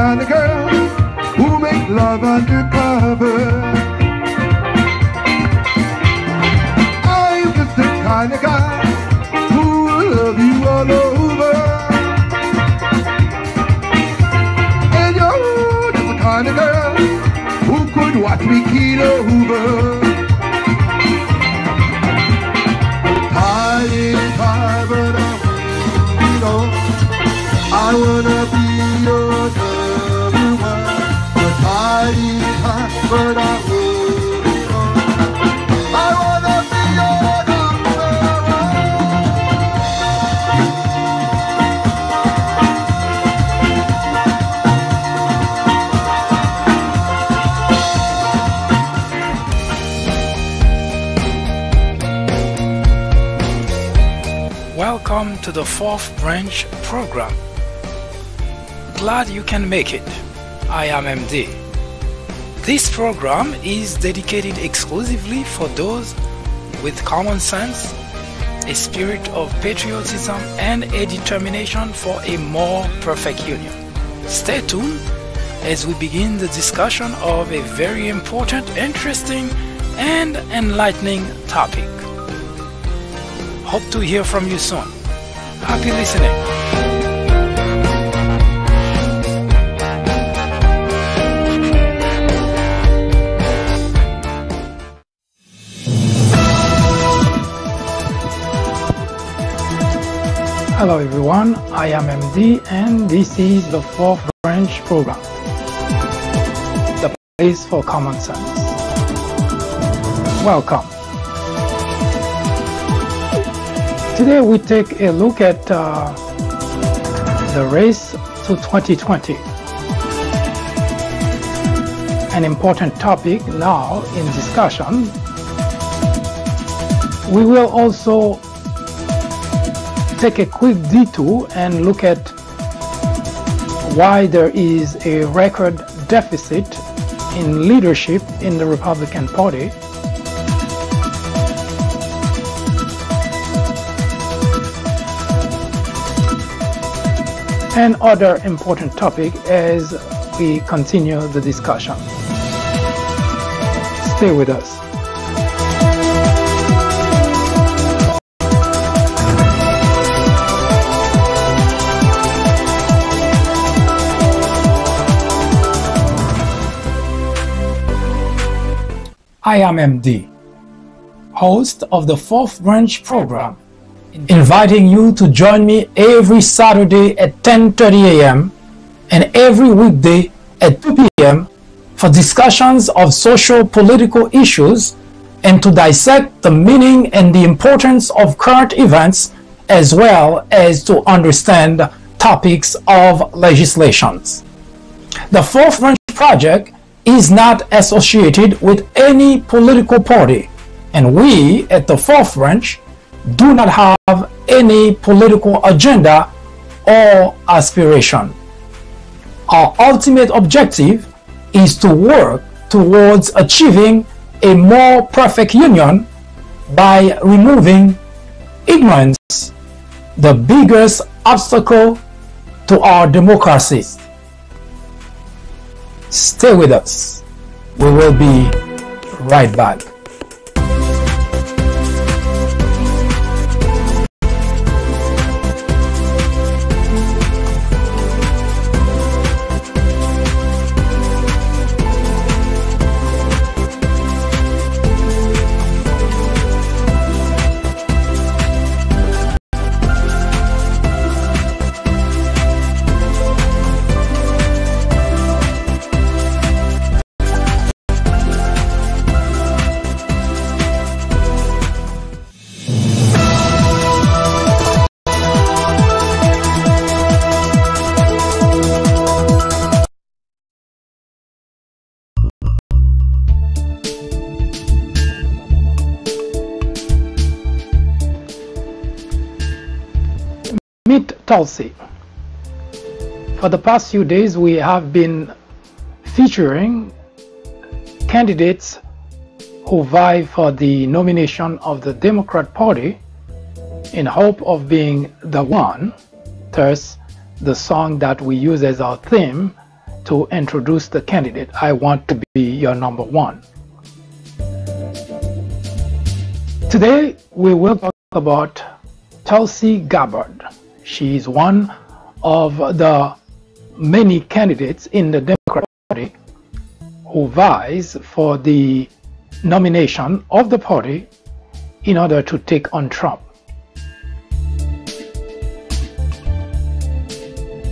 kind of girl who make love undercover. I'm just the kind of guy who will love you all over. And you're just the kind of girl who could watch me keel over. Tide is high, but I wanna be your number one. The tide is high, but I wanna be your number one. Welcome to the Fourth Branch program. Glad you can make it. I am MD. This program is dedicated exclusively for those with common sense, a spirit of patriotism, and a determination for a more perfect union. Stay tuned as we begin the discussion of a very important, interesting, and enlightening topic. Hope to hear from you soon. Happy listening. Hello everyone, I am MD and this is the Fourth Branch program, the place for common sense. Welcome. Today we take a look at the race to 2020, an important topic now in discussion. We will also take a quick detour and look at why there is a record deficit in leadership in the Republican Party. And other important topic as we continue the discussion. Stay with us. I am MD, host of the Fourth Branch program, inviting you to join me every Saturday at 10:30 a.m. and every weekday at 2 p.m. for discussions of social political issues and to dissect the meaning and the importance of current events as well as to understand topics of legislations. The Fourth Branch Project is not associated with any political party, and we at the Fourth Branch do not have any political agenda or aspiration. Our ultimate objective is to work towards achieving a more perfect union by removing ignorance, the biggest obstacle to our democracy. Stay with us. We will be right back. Meet Tulsi. For the past few days, we have been featuring candidates who vie for the nomination of the Democrat Party in hope of being the one. Thus, the song that we use as our theme to introduce the candidate. I want to be your number one. Today we will talk about Tulsi Gabbard. She is one of the many candidates in the Democratic Party who vies for the nomination of the party in order to take on Trump.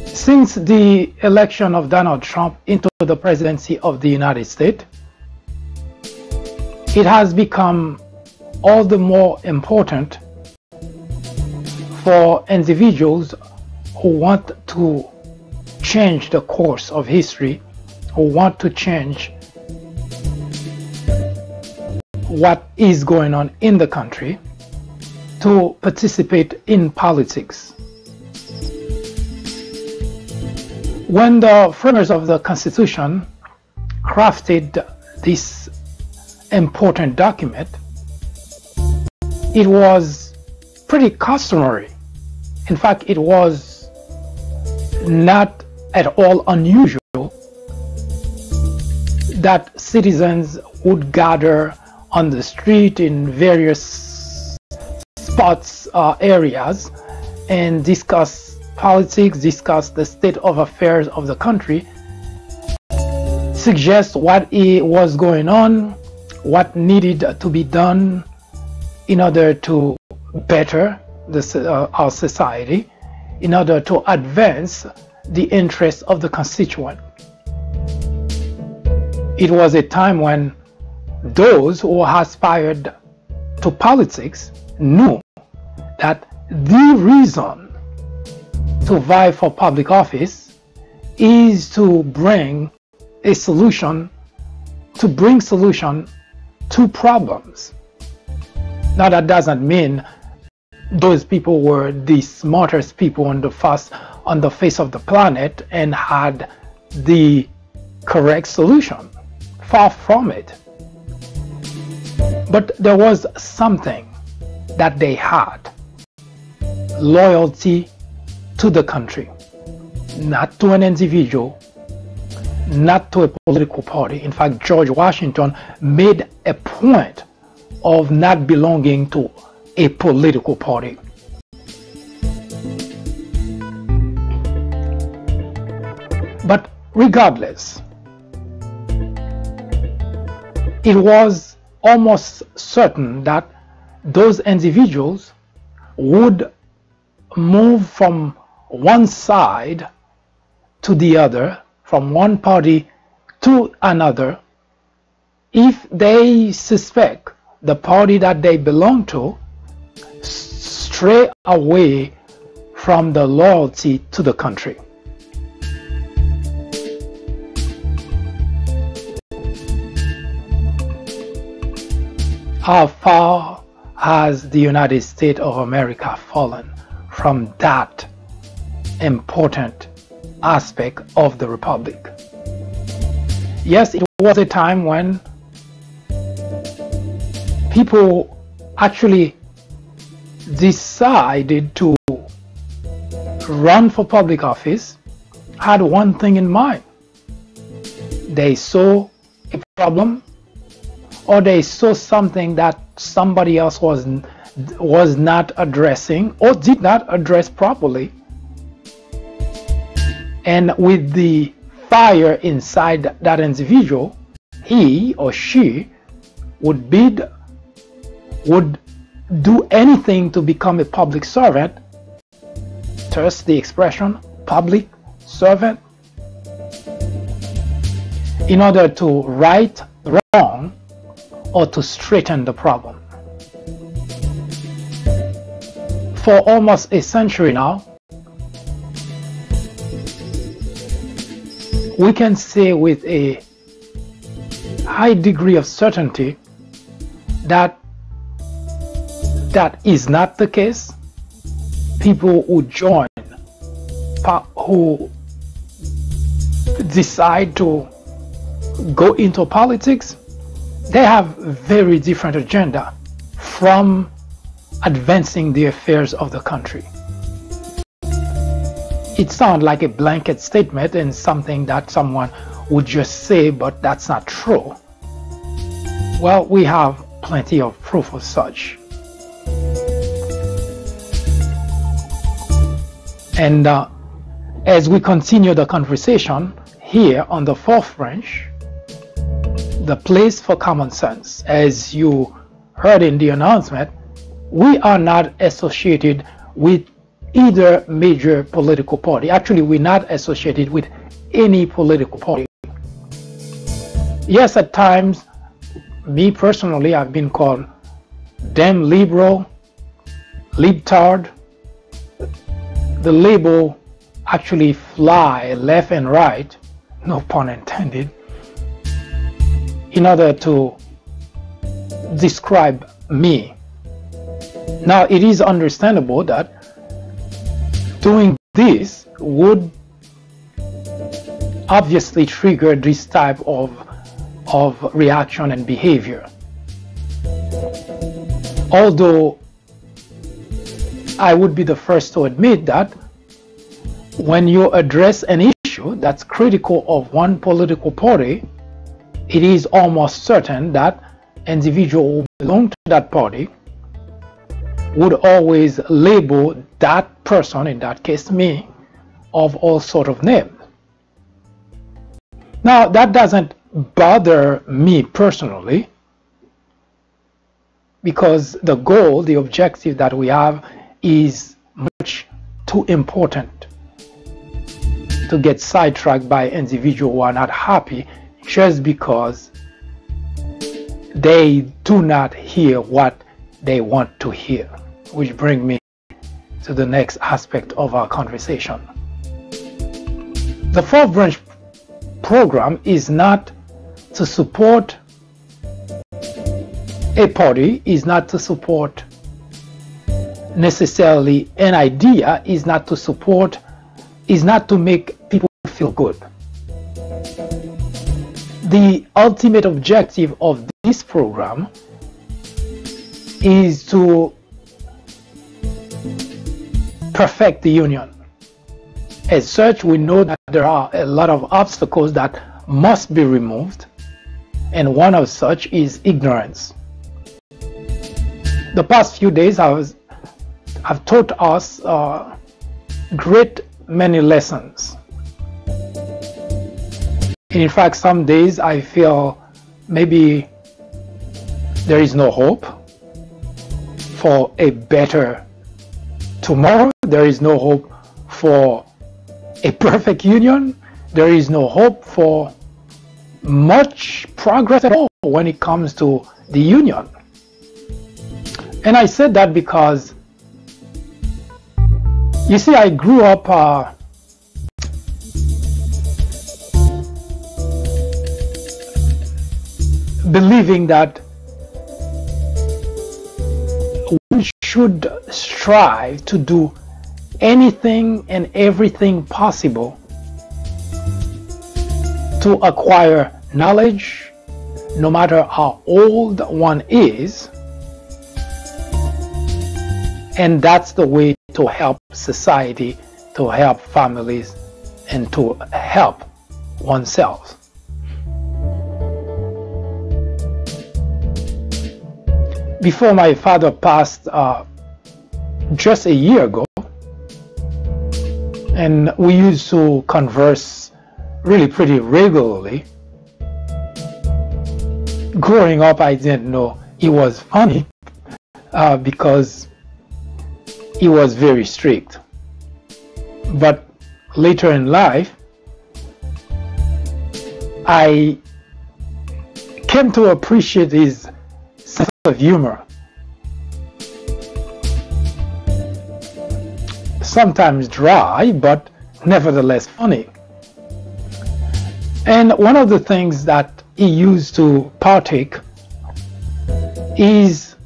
Since the election of Donald Trump into the presidency of the United States, it has become all the more important for individuals who want to change the course of history, who want to change what is going on in the country, to participate in politics. When the framers of the Constitution crafted this important document, it was pretty customary. In fact, it was not at all unusual that citizens would gather on the street in various spots, areas, and discuss politics, discuss the state of affairs of the country, suggest what was going on, what needed to be done in order to better our society, in order to advance the interests of the constituent. It was a time when those who aspired to politics knew that the reason to vie for public office is to bring a solution, to bring solution to problems. Now, that doesn't mean those people were the smartest people on the face of the planet and had the correct solution. Far from it. But there was something that they had: loyalty to the country, not to an individual, not to a political party. In fact, George Washington made a point of not belonging to a political party. But regardless, it was almost certain that those individuals would move from one side to the other, from one party to another, if they suspect the party that they belong to stray away from the loyalty to the country. How far has the United States of America fallen from that important aspect of the Republic? Yes, it was a time when people actually decided to run for public office, had one thing in mind. They saw a problem, or they saw something that somebody else was not addressing or did not address properly. And with the fire inside that individual, he or she would do anything to become a public servant. Thus the expression public servant, in order to right wrong or to straighten the problem. For almost a century now, we can say with a high degree of certainty that that is not the case. People who join, who decide to go into politics, they have very different agenda from advancing the affairs of the country. it sounds like a blanket statement and something that someone would just say, but that's not true. Well, we have plenty of proof of such. And as we continue the conversation here on the fourth branch, the place for common sense, as you heard in the announcement, we are not associated with either major political party. Actually, we're not associated with any political party. Yes, at times, me personally, I've been called damn liberal, libtard. The label actually fly left and right, no pun intended, in order to describe me. Now, it is understandable that doing this would obviously trigger this type of reaction and behavior. Although I would be the first to admit that when you address an issue that's critical of one political party, it is almost certain that individuals who belong to that party would always label that person, in that case me, of all sort of names. Now, that doesn't bother me personally, because the goal, the objective that we have is much too important to get sidetracked by individuals who are not happy just because they do not hear what they want to hear. Which brings me to the next aspect of our conversation. The fourth branch program is not to support a party, is not to support necessarily an idea, is not to support, is not to make people feel good. The ultimate objective of this program is to perfect the union. As such, we know that there are a lot of obstacles that must be removed, and one of such is ignorance. The past few days have taught us great many lessons. And in fact, some days I feel maybe there is no hope for a better tomorrow. There is no hope for a perfect union. There is no hope for much progress at all when it comes to the union. And I said that because, you see, I grew up believing that we should strive to do anything and everything possible to acquire knowledge, no matter how old one is, and that's the way to help society, to help families, and to help oneself. Before my father passed just a year ago, and we used to converse really pretty regularly. Growing up, I didn't know he was funny because he was very strict. But later in life, I came to appreciate his sense of humor. Sometimes dry, but nevertheless funny. And one of the things that he used to partake is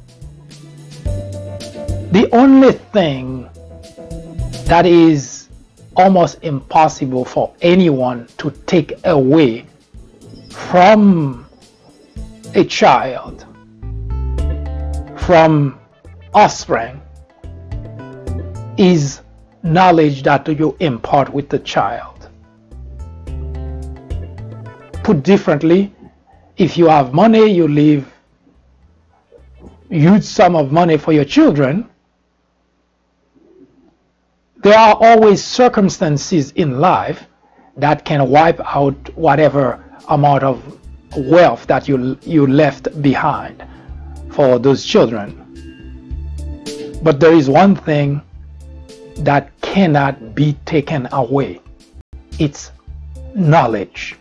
the only thing that is almost impossible for anyone to take away from a child, from offspring, is knowledge that you impart with the child. Put differently, if you have money, you leave huge sum of money for your children. There are always circumstances in life that can wipe out whatever amount of wealth that you left behind for those children. But there is one thing that cannot be taken away. It's knowledge.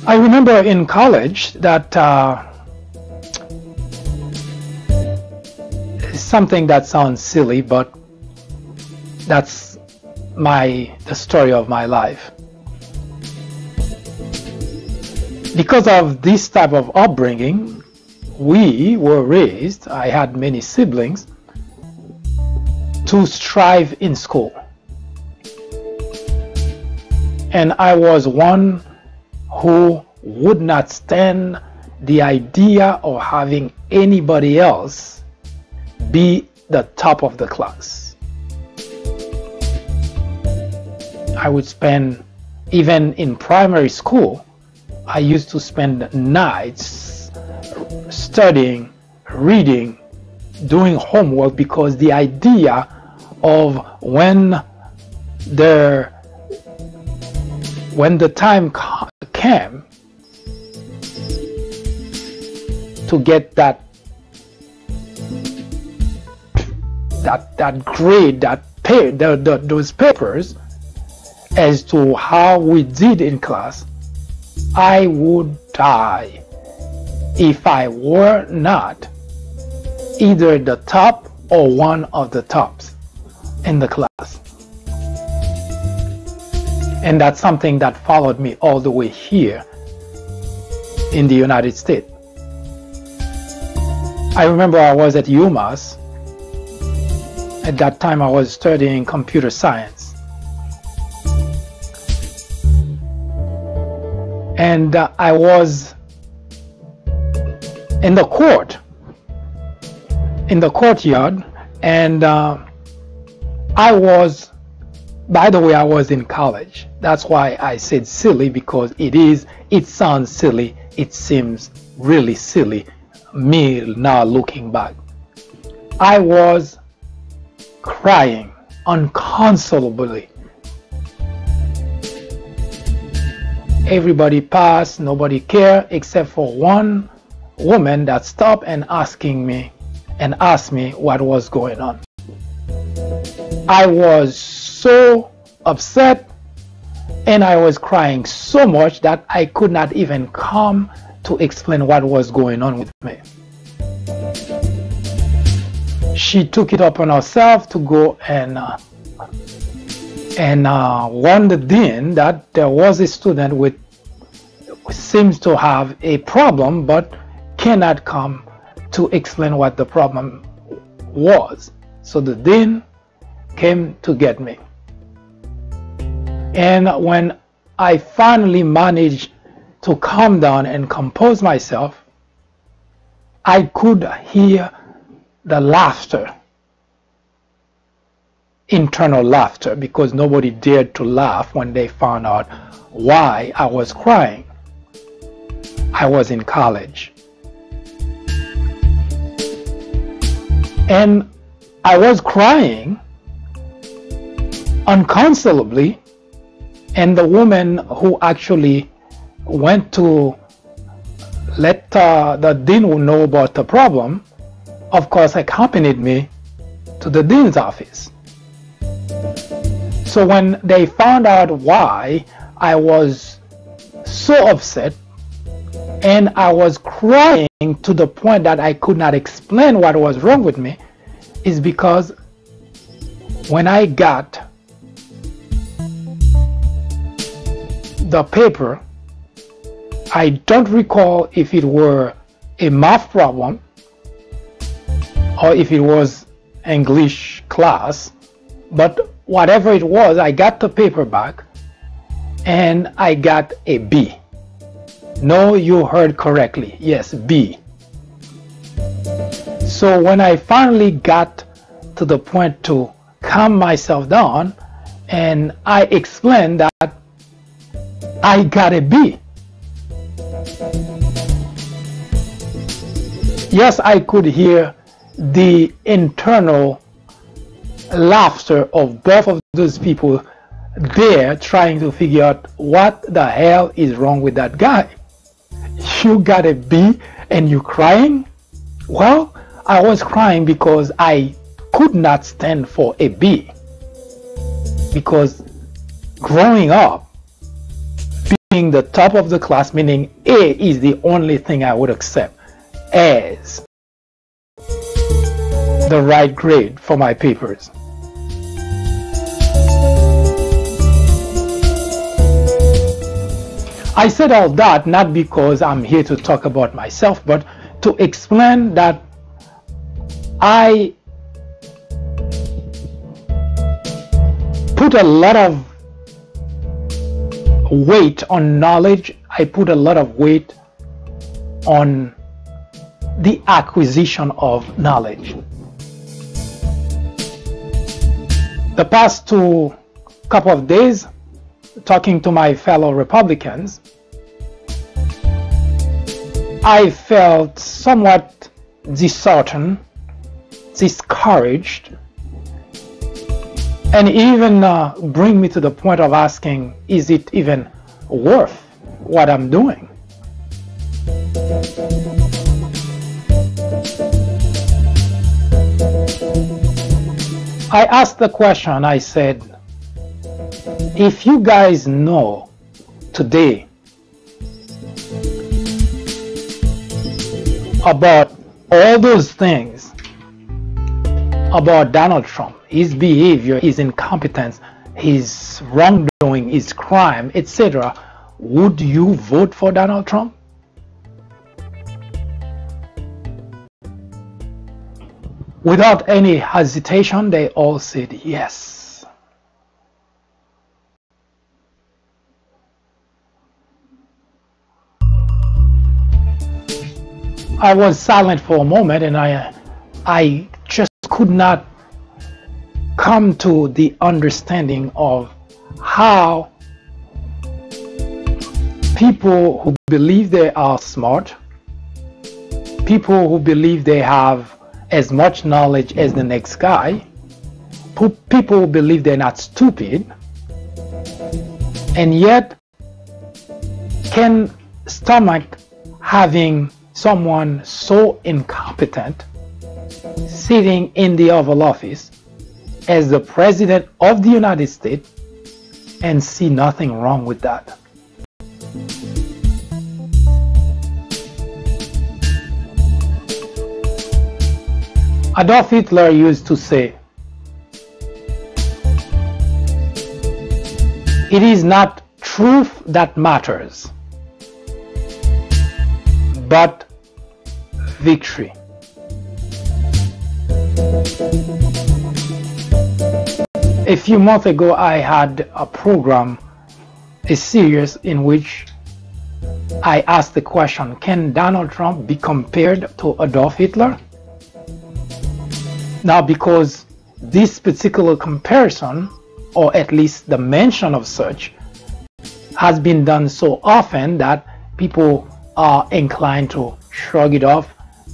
I remember in college that something that sounds silly, but that's the story of my life. Because of this type of upbringing, we were raised, I had many siblings, to strive in school. And I was one who would not stand the idea of having anybody else be the top of the class. I would spend, even in primary school, I used to spend nights studying, reading, doing homework, because the idea of when the time came to get that grade, those papers as to how we did in class, I would die if I were not either the top or one of the tops in the class. And that's something that followed me all the way here in the United States. I remember I was at UMass. At that time I was studying computer science. And I was in the courtyard, and I was in college. That's why I said silly, because it sounds silly. It seems really silly, me now looking back. I was crying unconsolably. Everybody passed, nobody cared, except for one woman that stopped and asked me what was going on. I was so upset, and I was crying so much that I could not even come to explain what was going on with me. She took it upon herself to go and warned the dean that there was a student with seems to have a problem but cannot come to explain what the problem was. So the dean came to get me. And when I finally managed to calm down and compose myself, I could hear the laughter, internal laughter, because nobody dared to laugh when they found out why I was crying. I was in college. And I was crying unconsolably, and the woman who actually went to let the dean know about the problem, of course, accompanied me to the dean's office. So when they found out why I was so upset and I was crying to the point that I could not explain what was wrong with me, is because when I got the paper, I don't recall if it were a math problem or if it was English class, but whatever it was, I got the paper back and I got a B. No, you heard correctly. Yes, B. So when I finally got to the point to calm myself down, and I explained that I got a B. Yes, I could hear the internal laughter of both of those people there trying to figure out what the hell is wrong with that guy. You got a B and you crying? Well, I was crying because I could not stand for a B. Because growing up, being the top of the class, meaning A is the only thing I would accept as the right grade for my papers. I said all that not because I'm here to talk about myself, but to explain that I put a lot of weight on knowledge. I put a lot of weight on the acquisition of knowledge. The past couple of days, talking to my fellow Republicans, I felt somewhat disheartened, discouraged, and even bring me to the point of asking, is it even worth what I'm doing? I asked the question, I said, if you guys know today about all those things about Donald Trump, his behavior, his incompetence, his wrongdoing, his crime, etc., would you vote for Donald Trump? Without any hesitation, they all said yes. I was silent for a moment, and I just could not come to the understanding of how people who believe they are smart, people who believe they have as much knowledge as the next guy, people who believe they're not stupid, and yet can stomach having someone so incompetent sitting in the Oval Office as the President of the United States and see nothing wrong with that. Adolf Hitler used to say, "It is not truth that matters, but victory." A few months ago, I had a program, a series in which I asked the question, can Donald Trump be compared to Adolf Hitler? Now, because this particular comparison, or at least the mention of such, has been done so often that people are inclined to shrug it off,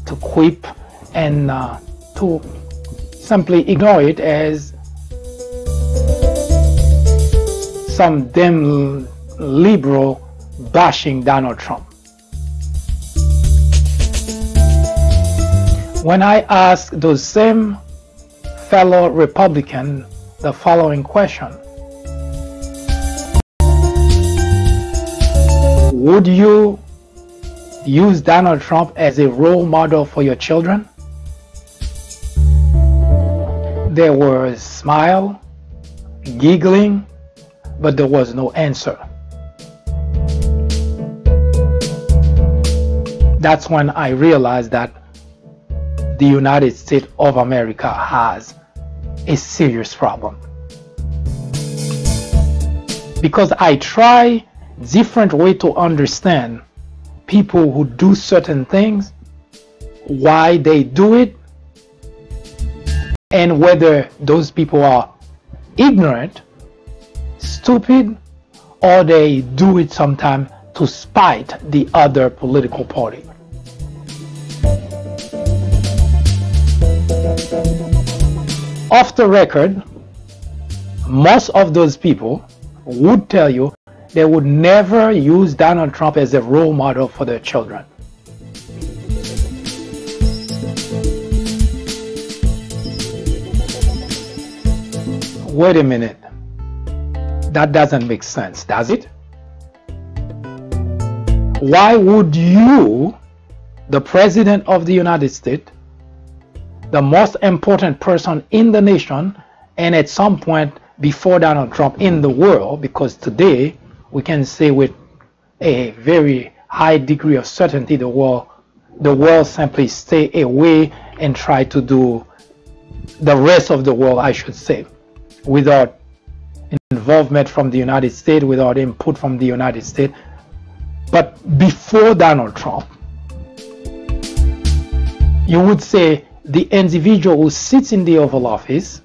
to quip, and to simply ignore it as some damn liberal bashing Donald Trump. When I ask those same fellow Republicans the following question, would you use Donald Trump as a role model for your children? There was smile, giggling, but there was no answer. That's when I realized that the United States of America has a serious problem. Because I try different way to understand people who do certain things, why they do it, and whether those people are ignorant, stupid, or they do it sometimes to spite the other political party. Off the record, most of those people would tell you they would never use Donald Trump as a role model for their children. Wait a minute. That doesn't make sense, does it? Why would you, the President of the United States, the most important person in the nation, and at some point before Donald Trump in the world, because today we can say with a very high degree of certainty the world simply stay away and try to do the rest of the world, I should say, without involvement from the United States, without input from the United States. But before Donald Trump, you would say the individual who sits in the Oval Office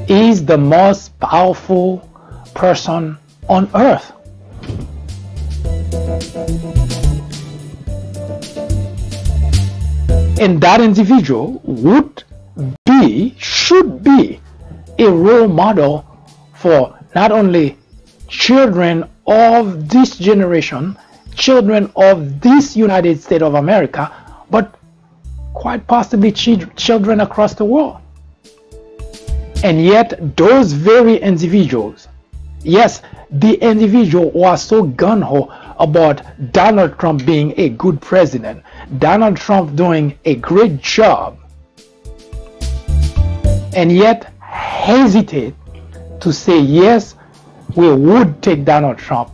is the most powerful person on earth. And that individual should be a role model for not only children of this generation, children of this United States of America, but quite possibly children across the world. And yet those very individuals, yes, the individual who are so gung-ho about Donald Trump being a good president, Donald Trump doing a great job, and yet hesitate to say, yes, we would take Donald Trump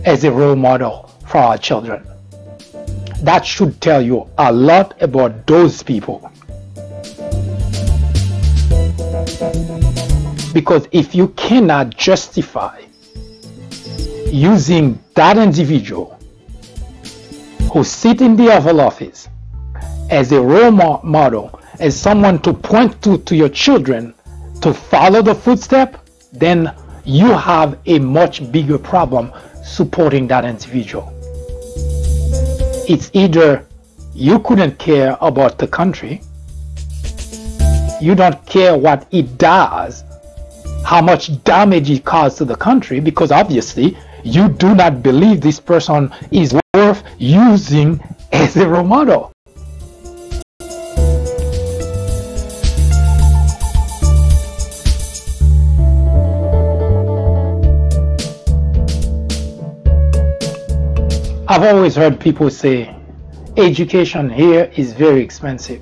as a role model for our children. That should tell you a lot about those people. Because if you cannot justify using that individual who sits in the Oval Office as a role model, as someone to point to your children to follow the footsteps, then you have a much bigger problem supporting that individual. It's either you couldn't care about the country, you don't care what it does, how much damage it causes to the country, because obviously you do not believe this person is worth using as a role model. I've always heard people say education here is very expensive.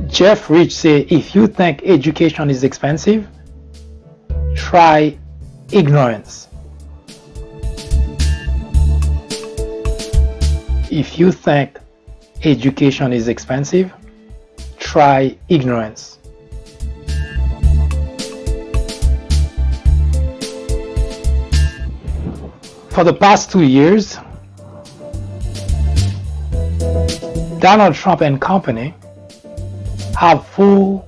Jeff Rich say, if you think education is expensive, try ignorance. If you think education is expensive, try ignorance. For the past 2 years, Donald Trump and company have fooled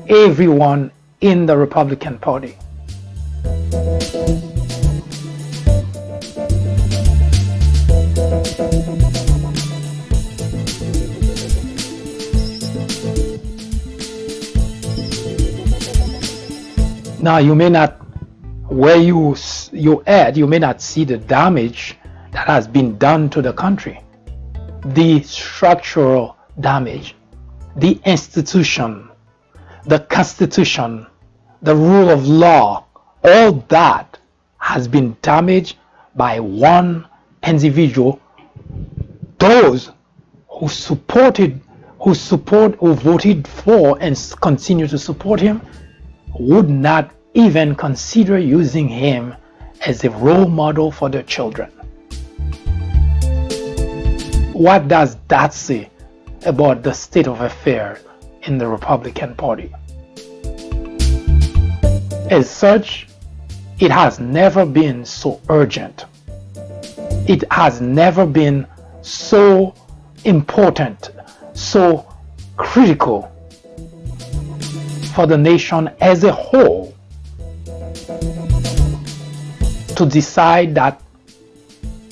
everyone in the Republican Party. Now, you may not, where you at, you may not see the damage that has been done to the country, the structural damage, the institution, the Constitution, the rule of law, all that has been damaged by one individual. Those who voted for and continue to support him would not even consider using him as a role model for their children. What does that say about the state of affairs in the Republican Party? As such, it has never been so urgent. It has never been so important so critical for the nation as a whole to decide that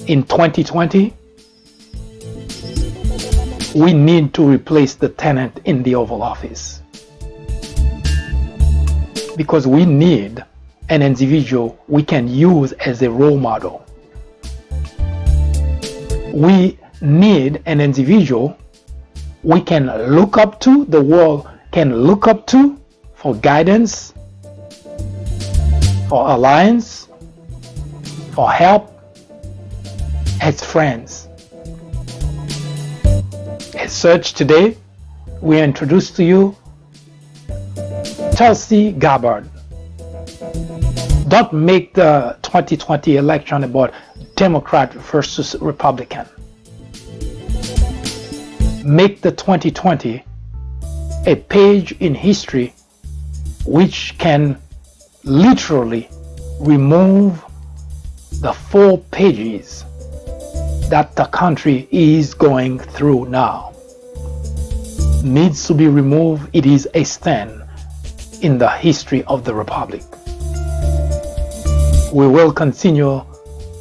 in 2020 we need to replace the tenant in the Oval Office, because we need an individual we can use as a role model. We need an individual we can look up to, the world can look up to for guidance, for alliance, for help, as friends. As such, today we introduce to you Tulsi Gabbard. Don't make the 2020 election about Democrat versus Republican. Make the 2020 a page in history which can literally remove the 4 pages that the country is going through now. Needs to be removed. It is a stand in the history of the Republic. We will continue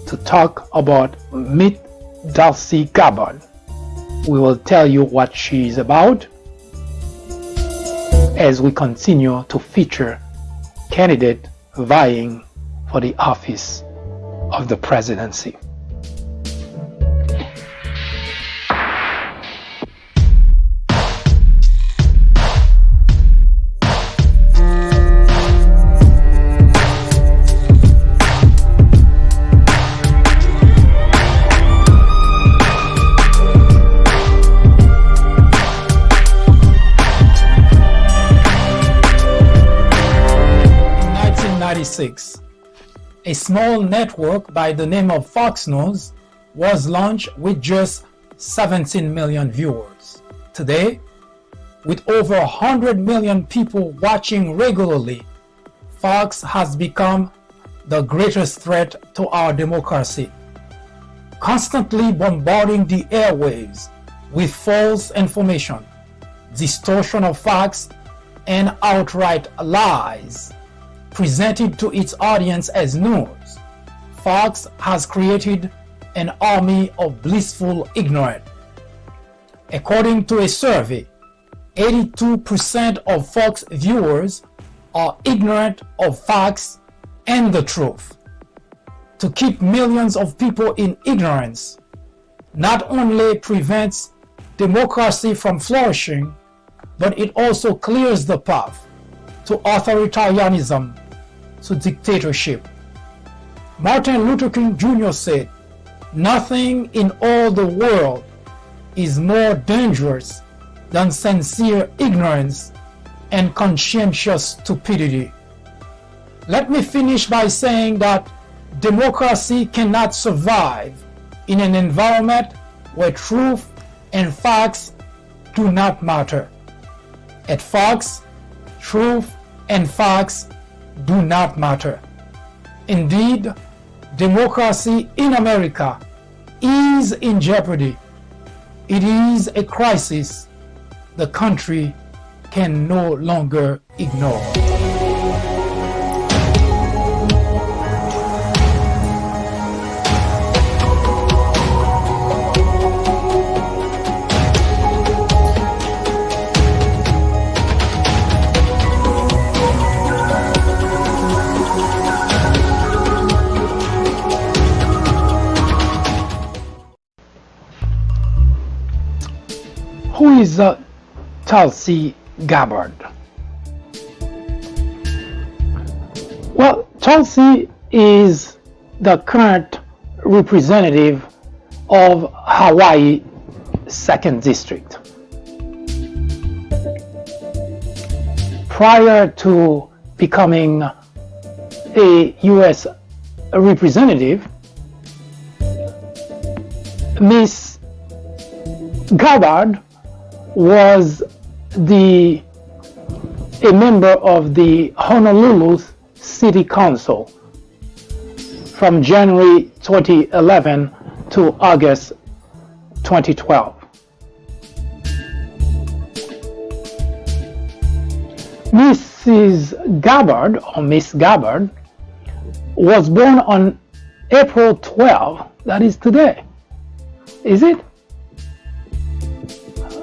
to talk about Meet Tulsi Gabbard. We will tell you what she is about as we continue to feature candidates vying for the office of the presidency. A small network by the name of Fox News was launched with just 17 million viewers. Today, with over 100 million people watching regularly, Fox has become the greatest threat to our democracy, constantly bombarding the airwaves with false information, distortion of facts, and outright lies presented to its audience as news. Fox has created an army of blissful ignorance. According to a survey, 82% of Fox viewers are ignorant of facts and the truth. To keep millions of people in ignorance not only prevents democracy from flourishing, but it also clears the path to authoritarianism, to dictatorship. Martin Luther King Jr. said, "Nothing in all the world is more dangerous than sincere ignorance and conscientious stupidity." Let me finish by saying that democracy cannot survive in an environment where truth and facts do not matter. At Fox, truth and facts do not matter. Indeed, democracy in America is in jeopardy. It is a crisis the country can no longer ignore. Who is Tulsi Gabbard? Well, Tulsi is the current representative of Hawaii 2nd District. Prior to becoming a U.S. representative, Miss Gabbard was a member of the Honolulu City Council from January 2011 to August 2012. Mrs. Gabbard, or Miss Gabbard, was born on April 12, that is today. Is it?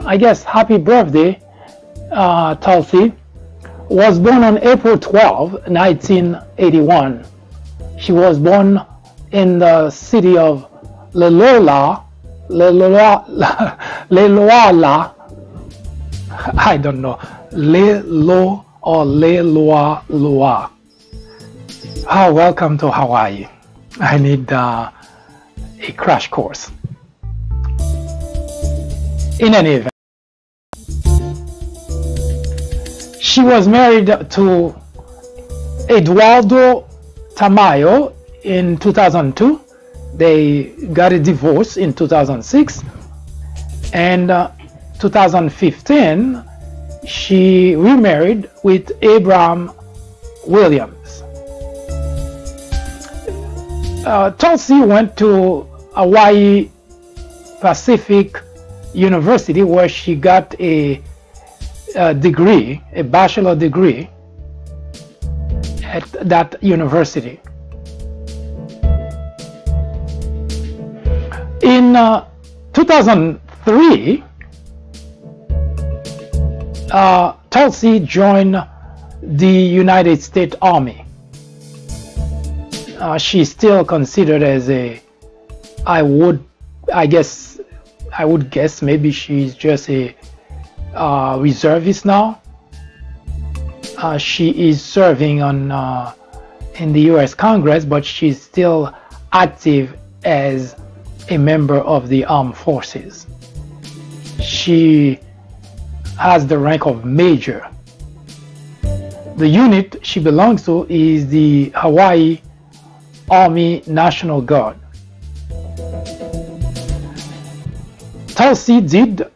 I guess happy birthday, Tulsi. Was born on April 12, 1981. She was born in the city of Lelola, I don't know, Lelo or Leloa. Oh, welcome to Hawaii. I need a crash course. In any event, she was married to Eduardo Tamayo in 2002. They got a divorce in 2006, and 2015 she remarried with Abraham Williams. Tulsi went to Hawaii Pacific University, where she got a degree, a bachelor degree at that university. In 2003, Tulsi joined the United States Army. She's still considered as a, I would guess maybe she's just a reservist now. She is serving on in the U.S. Congress, but she's still active as a member of the armed forces. She has the rank of major. The unit she belongs to is the Hawaii Army National Guard. Tulsi did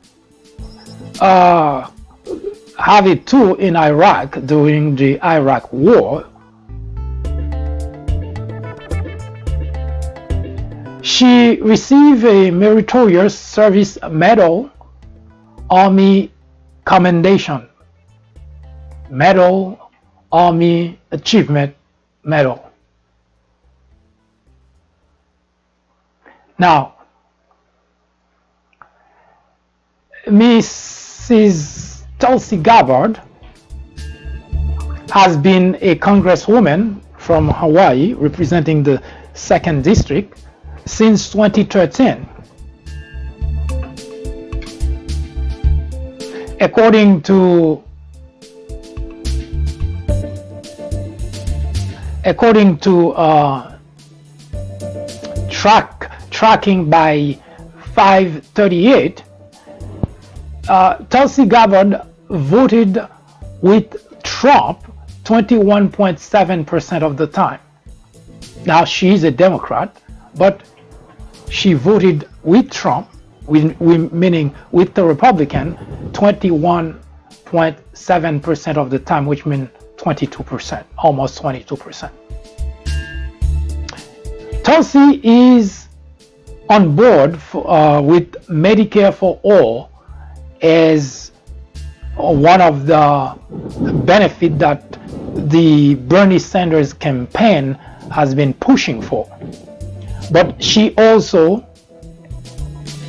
have a tour in Iraq during the Iraq War. She received a Meritorious Service Medal, Army Commendation Medal, Army Achievement Medal. Now, Mrs. Tulsi Gabbard has been a congresswoman from Hawaii representing the 2nd District since 2013. According to tracking by 538, Tulsi Gabbard voted with Trump 21.7% of the time. Now, she's a Democrat, but she voted with Trump, meaning with the Republican, 21.7% of the time, which means 22%, almost 22%. Tulsi is on board with Medicare for All as one of the benefits that the Bernie Sanders campaign has been pushing for. But she also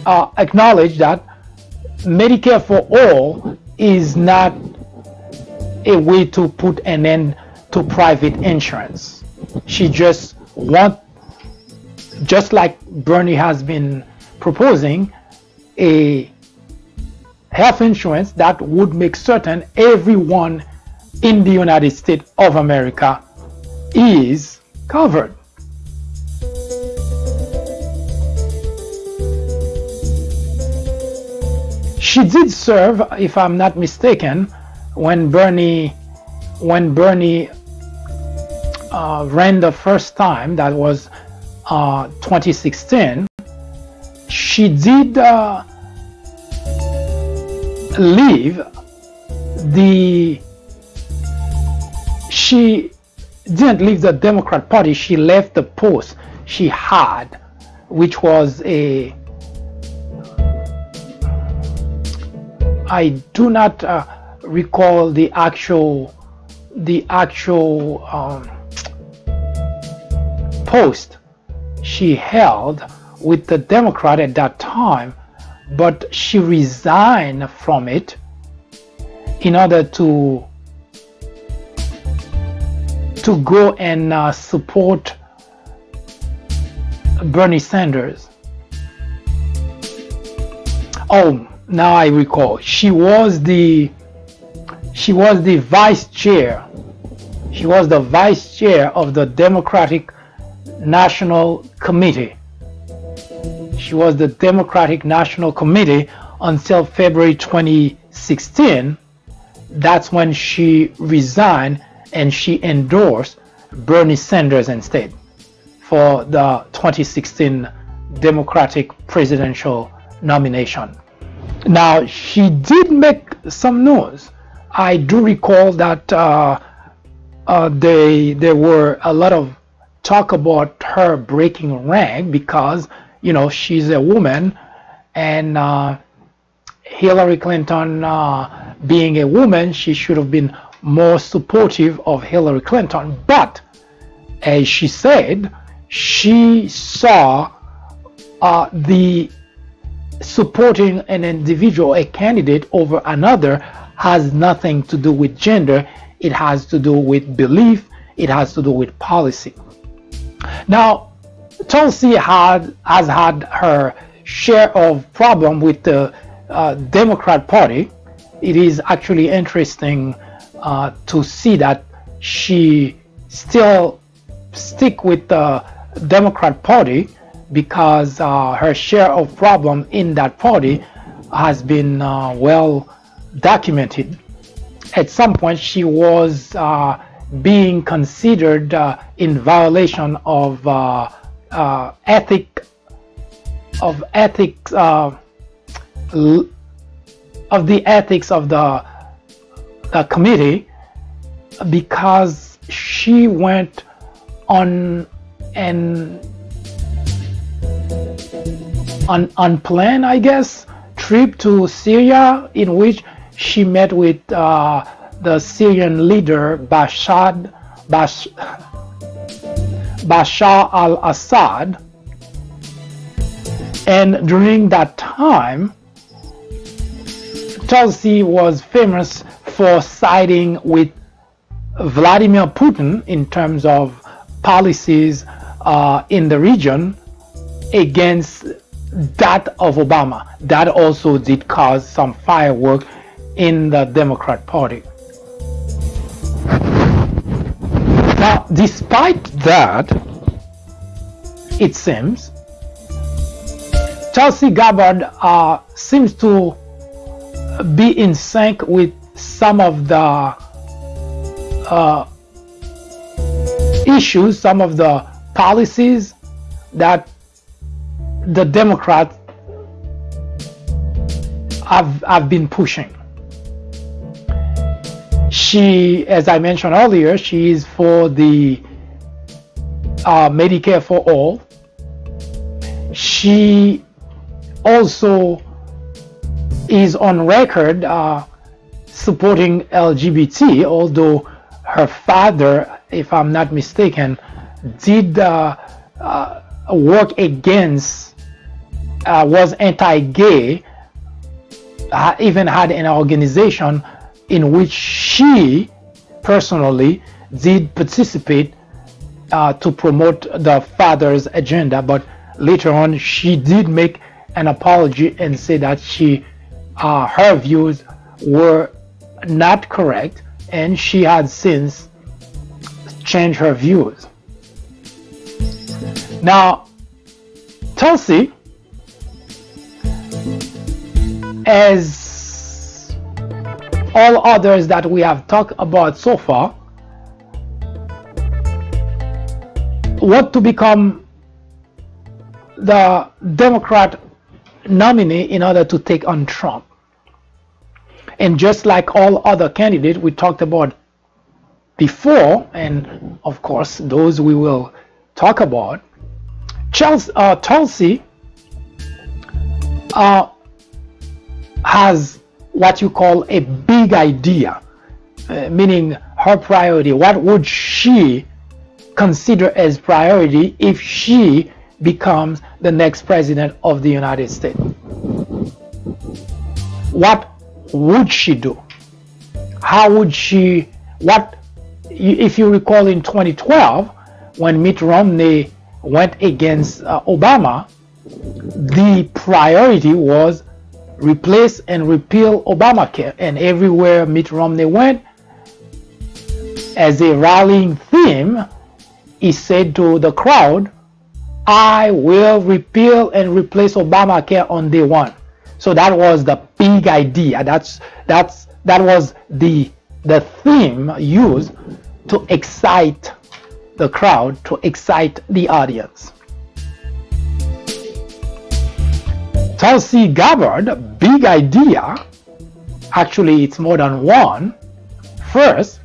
acknowledged that Medicare for All is not a way to put an end to private insurance. She just wants, just like Bernie has been proposing, a health insurance that would make certain everyone in the United States of America is covered. She did serve, if I'm not mistaken, when Bernie ran the first time, that was 2016. She did leave she didn't leave the Democrat Party. She left the post she had, which was I do not recall the actual post she held with the Democrat at that time, but she resigned from it in order to go and support Bernie Sanders. Oh, now I recall. She was the vice chair. She was the vice chair of the Democratic National Committee. She was the Democratic National Committee until February 2016. That's when she resigned and she endorsed Bernie Sanders instead for the 2016 Democratic presidential nomination. Now, she did make some news. I do recall that there were a lot of talk about her breaking rank because, you know, she's a woman, and Hillary Clinton, being a woman, she should have been more supportive of Hillary Clinton. But as she said, she saw the supporting an individual, a candidate, over another has nothing to do with gender. It has to do with belief. It has to do with policy. Now, Tulsi has had her share of problem with the Democrat Party. It is actually interesting to see that she still stick with the Democrat Party, because her share of problem in that party has been well documented. At some point, she was being considered in violation of ethics of the committee, because she went on an unplanned, I guess, trip to Syria, in which she met with the Syrian leader Bashar al-Assad. And during that time, Tulsi was famous for siding with Vladimir Putin in terms of policies in the region against that of Obama. That also did cause some firework in the Democrat Party. Now, despite that, it seems Tulsi Gabbard seems to be in sync with some of the issues, some of the policies that the Democrats have been pushing. She, as I mentioned earlier, she is for the Medicare for all. She also is on record supporting LGBT, although her father, if I'm not mistaken, did work against, was anti-gay, even had an organization in which she personally did participate to promote the father's agenda. But later on, she did make an apology and say that her views were not correct, and she had since changed her views. Now, Tulsi, as all others that we have talked about so far, want to become the Democrat nominee in order to take on Trump. And just like all other candidates we talked about before, and of course those we will talk about, Tulsi what you call a big idea, meaning her priority. What would she consider as priority if she becomes the next president of the United States? What would she do? How would she, if you recall in 2012, when Mitt Romney went against Obama, the priority was replace and repeal Obamacare. And everywhere Mitt Romney went, as a rallying theme, he said to the crowd, I will repeal and replace Obamacare on day one. So that was the big idea. That was the theme used to excite the crowd, to excite the audience. Tulsi Gabbard, big idea. Actually, it's more than one. First,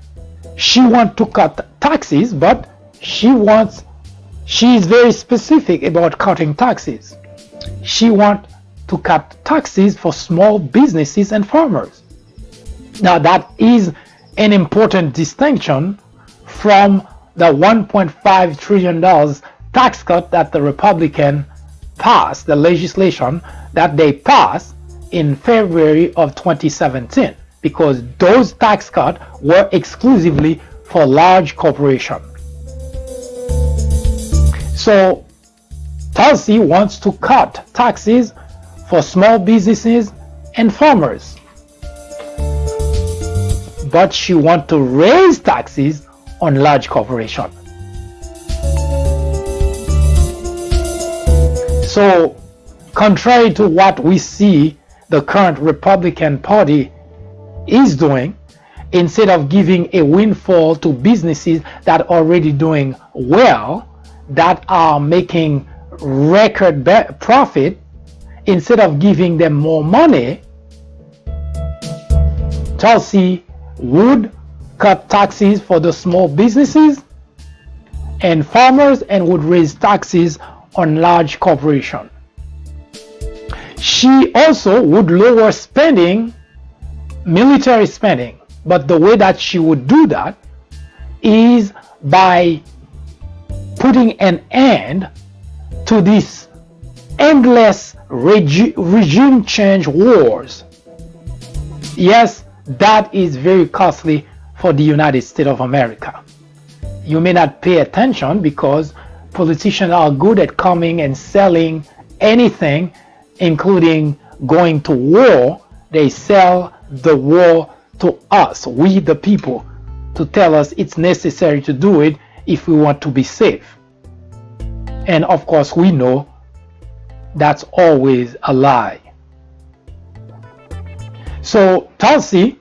she wants to cut taxes, but she is very specific about cutting taxes. She wants to cut taxes for small businesses and farmers. Now that is an important distinction from the $1.5 trillion tax cut that the Republican passed, the legislation that they passed in February of 2017, because those tax cuts were exclusively for large corporations. So Tulsi wants to cut taxes for small businesses and farmers, but she wants to raise taxes on large corporations. So contrary to what we see the current Republican Party is doing, instead of giving a windfall to businesses that are already doing well, that are making record profit, instead of giving them more money, Tulsi would cut taxes for the small businesses and farmers and would raise taxes on large corporations. She also would lower spending, military spending, but the way that she would do that is by putting an end to this endless regime change wars. Yes, that is very costly for the United States of America. You may not pay attention because politicians are good at coming and selling anything, including going to war. They sell the war to us, we the people, to tell us it's necessary to do it if we want to be safe. And of course we know that's always a lie. So Tulsi,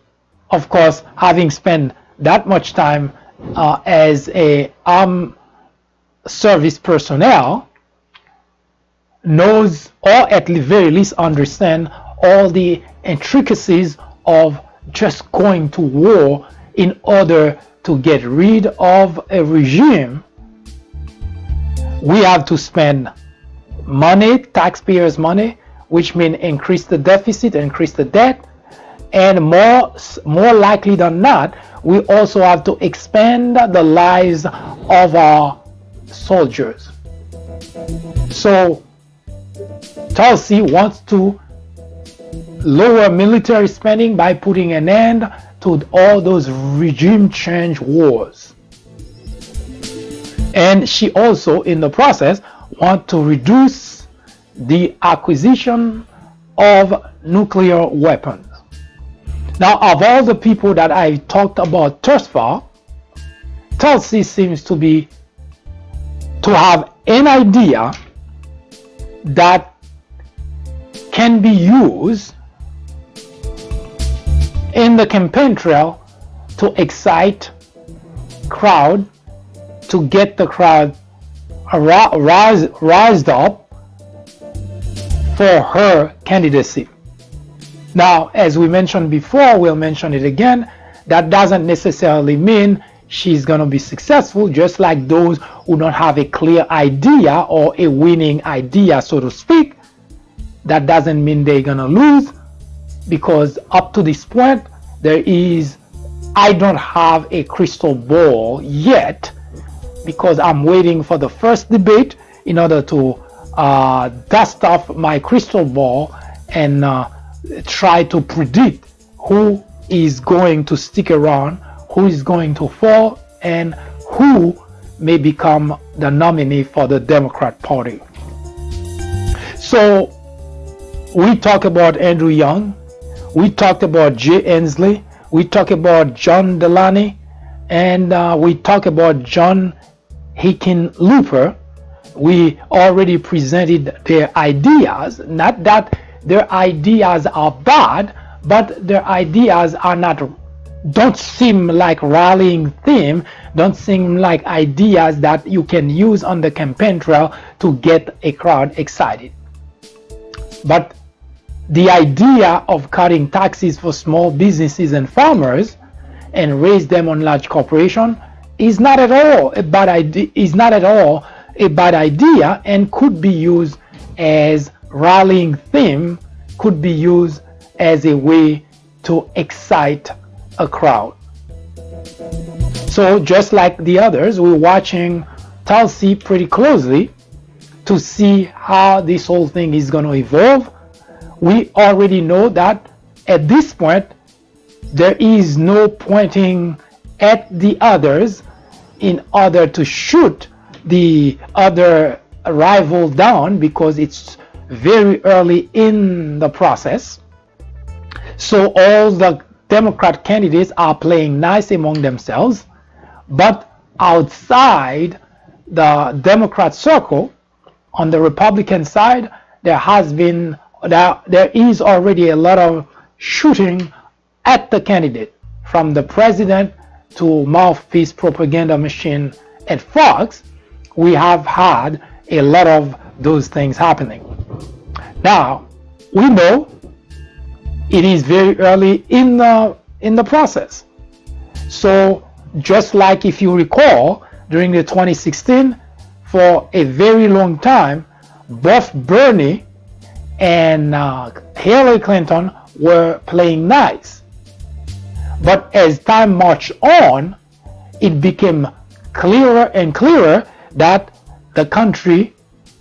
of course, having spent that much time as a armed service personnel, knows, or at the very least understand, all the intricacies of just going to war in order to get rid of a regime. We have to spend money, taxpayers' money, which means increase the deficit, increase the debt, and more likely than not, we also have to expand the lives of our soldiers. So Tulsi wants to lower military spending by putting an end to all those regime change wars. And she also, in the process, wants to reduce the acquisition of nuclear weapons. Now, of all the people that I talked about thus far, Tulsi seems to have an idea that can be used in the campaign trail to excite crowd, to get the crowd rised up for her candidacy. Now, as we mentioned before, we'll mention it again, that doesn't necessarily mean she's going to be successful, just like those who don't have a clear idea or a winning idea, so to speak. That doesn't mean they're going to lose. because up to this point, I don't have a crystal ball yet, because I'm waiting for the first debate in order to dust off my crystal ball and try to predict who is going to stick around, who is going to fall, and who may become the nominee for the Democrat Party. So we talk about Andrew Young, we talked about Jay Inslee, we talk about John Delaney, and we talk about John Hickenlooper. We already presented their ideas. Not that their ideas are bad, but their ideas don't seem like rallying theme, don't seem like ideas that you can use on the campaign trail to get a crowd excited. But the idea of cutting taxes for small businesses and farmers and raise them on large corporations is not at all a bad idea, and could be used as rallying theme, could be used as a way to excite a crowd. So just like the others, we're watching Tulsi pretty closely to see how this whole thing is going to evolve. We already know that at this point there is no pointing at the others in order to shoot the other rival down, because it's very early in the process. So all the Democrat candidates are playing nice among themselves, but outside the Democrat circle, on the Republican side, there is already a lot of shooting at the candidate, from the president to mouthpiece propaganda machine at Fox. We have had a lot of those things happening. Now, we know it is very early in the process. So just like, if you recall, during the 2016, for a very long time, both Bernie and Hillary Clinton were playing nice. But as time marched on, it became clearer and clearer that the country,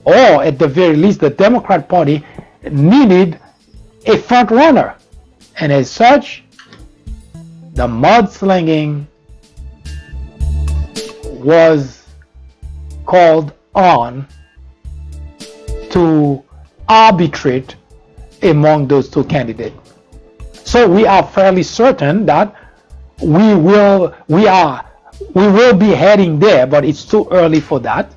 or at the very least the Democrat Party, needed a front runner. And as such, the mudslinging was called on to arbitrate among those two candidates. So we are fairly certain that we will be heading there, but it's too early for that.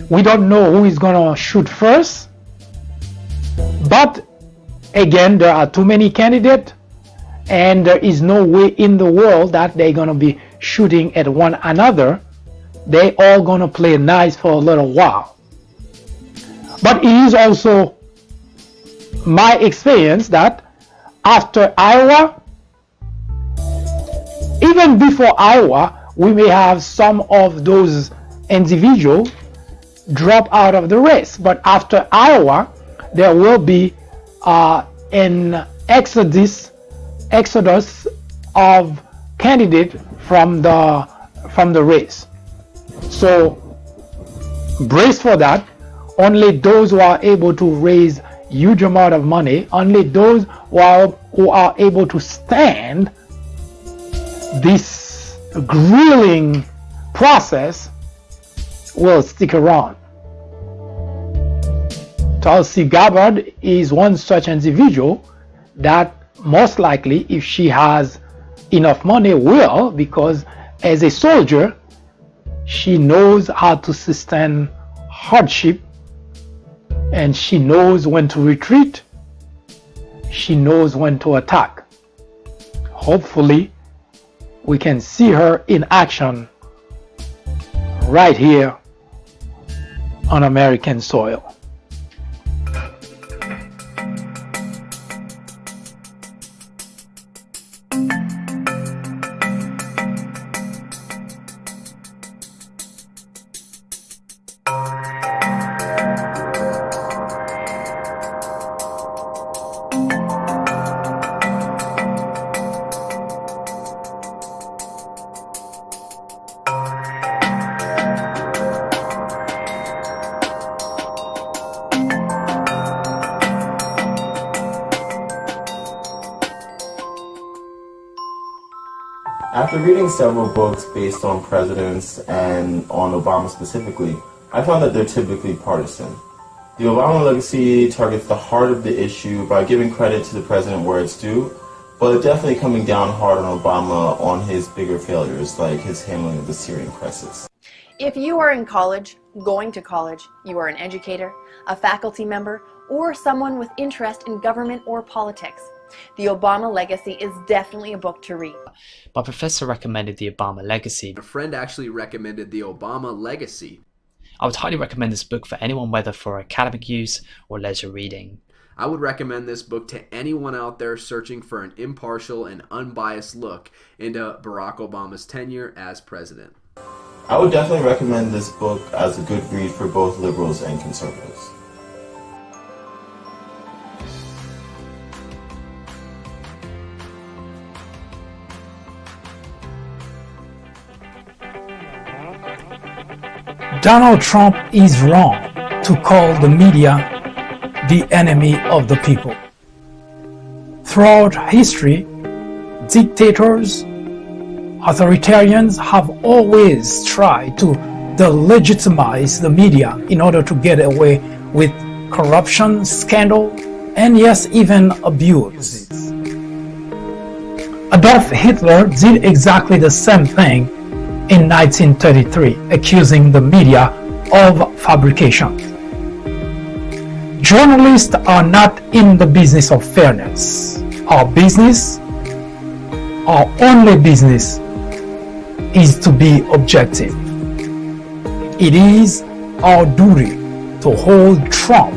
We don't know who is going to shoot first, but again, there are too many candidates, and there is no way in the world that they're going to be shooting at one another. They all going to play nice for a little while. But it is also my experience that after Iowa, even before Iowa, we may have some of those individuals drop out of the race. But after Iowa, there will be an exodus of candidates from the race. So brace for that. Only those who are able to raise huge amount of money, only those who are able to stand this grueling process will stick around. Tulsi Gabbard is one such individual that most likely, if she has enough money, will, because as a soldier, she knows how to sustain hardship, and she knows when to retreat, she knows when to attack. Hopefully, we can see her in action right here on American soil. After reading several books based on presidents and on Obama specifically, I found that they're typically partisan. The Obama legacy targets the heart of the issue by giving credit to the president where it's due, but definitely coming down hard on Obama on his bigger failures, like his handling of the Syrian crisis. If you are in college, going to college, you are an educator, a faculty member, or someone with interest in government or politics, The Obama Legacy is definitely a book to read. My professor recommended The Obama Legacy. A friend actually recommended The Obama Legacy. I would highly recommend this book for anyone, whether for academic use or leisure reading. I would recommend this book to anyone out there searching for an impartial and unbiased look into Barack Obama's tenure as president. I would definitely recommend this book as a good read for both liberals and conservatives. Donald Trump is wrong to call the media the enemy of the people. Throughout history, dictators, authoritarians have always tried to delegitimize the media in order to get away with corruption, scandal, and yes, even abuse. Adolf Hitler did exactly the same thing in 1933, accusing the media of fabrication. Journalists are not in the business of fairness. Our only business, is to be objective. It is our duty to hold Trump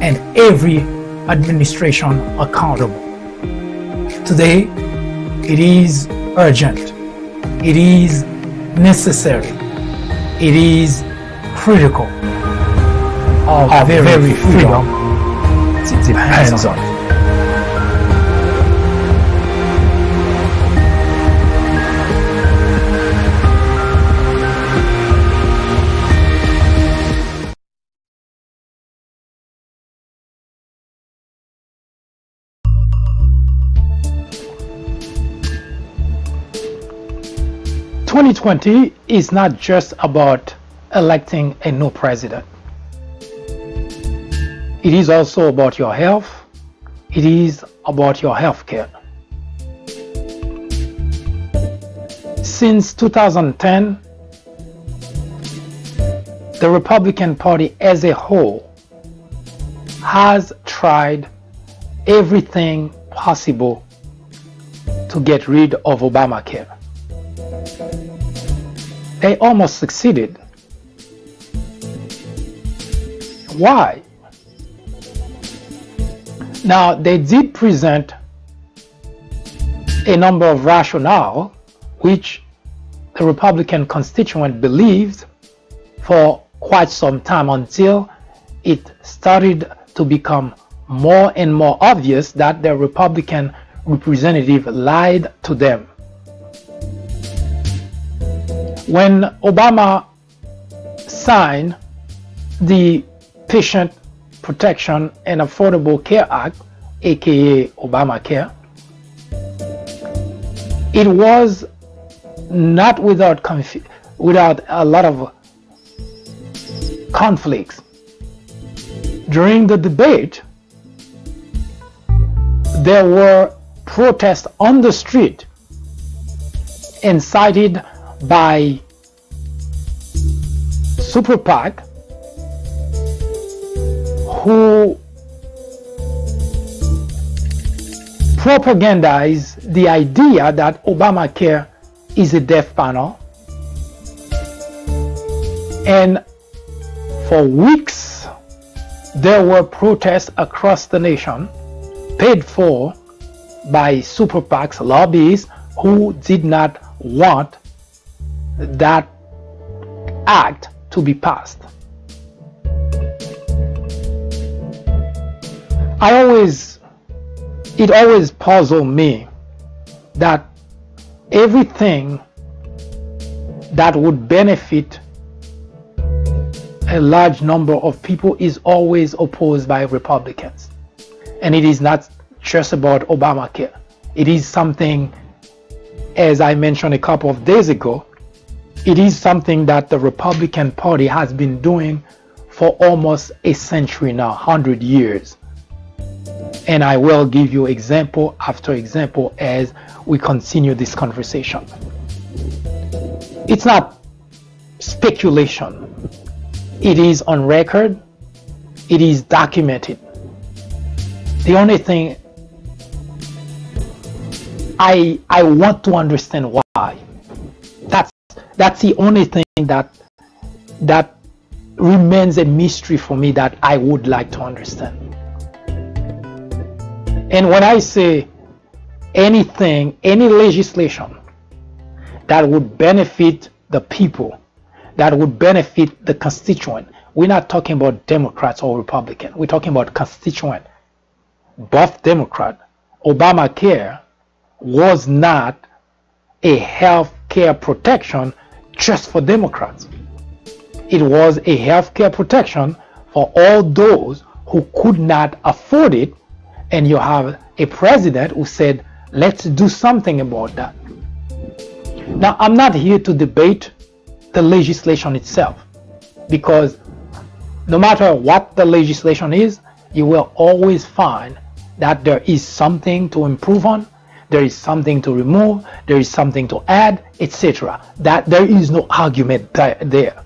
and every administration accountable. Today, it is urgent. It is necessary. It is critical. Our very freedom depends on it. "2020 is not just about electing a new president. It is also about your health. It is about your health care. Since 2010, the Republican Party as a whole has tried everything possible to get rid of Obamacare. They almost succeeded. Why? Now, they did present a number of rationale which the Republican constituent believed for quite some time, until it started to become more and more obvious that the Republican representative lied to them. When Obama signed the Patient Protection and Affordable Care Act, aka Obamacare, it was not without a lot of conflicts. During the debate, there were protests on the street incited by Super PAC, who propagandize the idea that Obamacare is a death panel. And for weeks, there were protests across the nation paid for by Super PAC's lobbyists who did not want that act to be passed. It always puzzled me that everything that would benefit a large number of people is always opposed by Republicans. And it is not just about Obamacare. It is something as I mentioned a couple of days ago, it is something that the Republican Party has been doing for almost a century now, 100 years. And I will give you example after example as we continue this conversation. It's not speculation. It is on record. It is documented. The only thing I want to understand why. That's the only thing that remains a mystery for me that I would like to understand. And when I say anything, any legislation that would benefit the people, that would benefit the constituent, we're not talking about Democrats or Republicans. We're talking about constituent. Both Democrat, Obamacare was not a health care protection just for Democrats. It was a health care protection for all those who could not afford it, and you have a president who said, let's do something about that. Now, I'm not here to debate the legislation itself, because no matter what the legislation is, you will always find that there is something to improve on, there is something to remove, there is something to add, etc. That there is no argument there.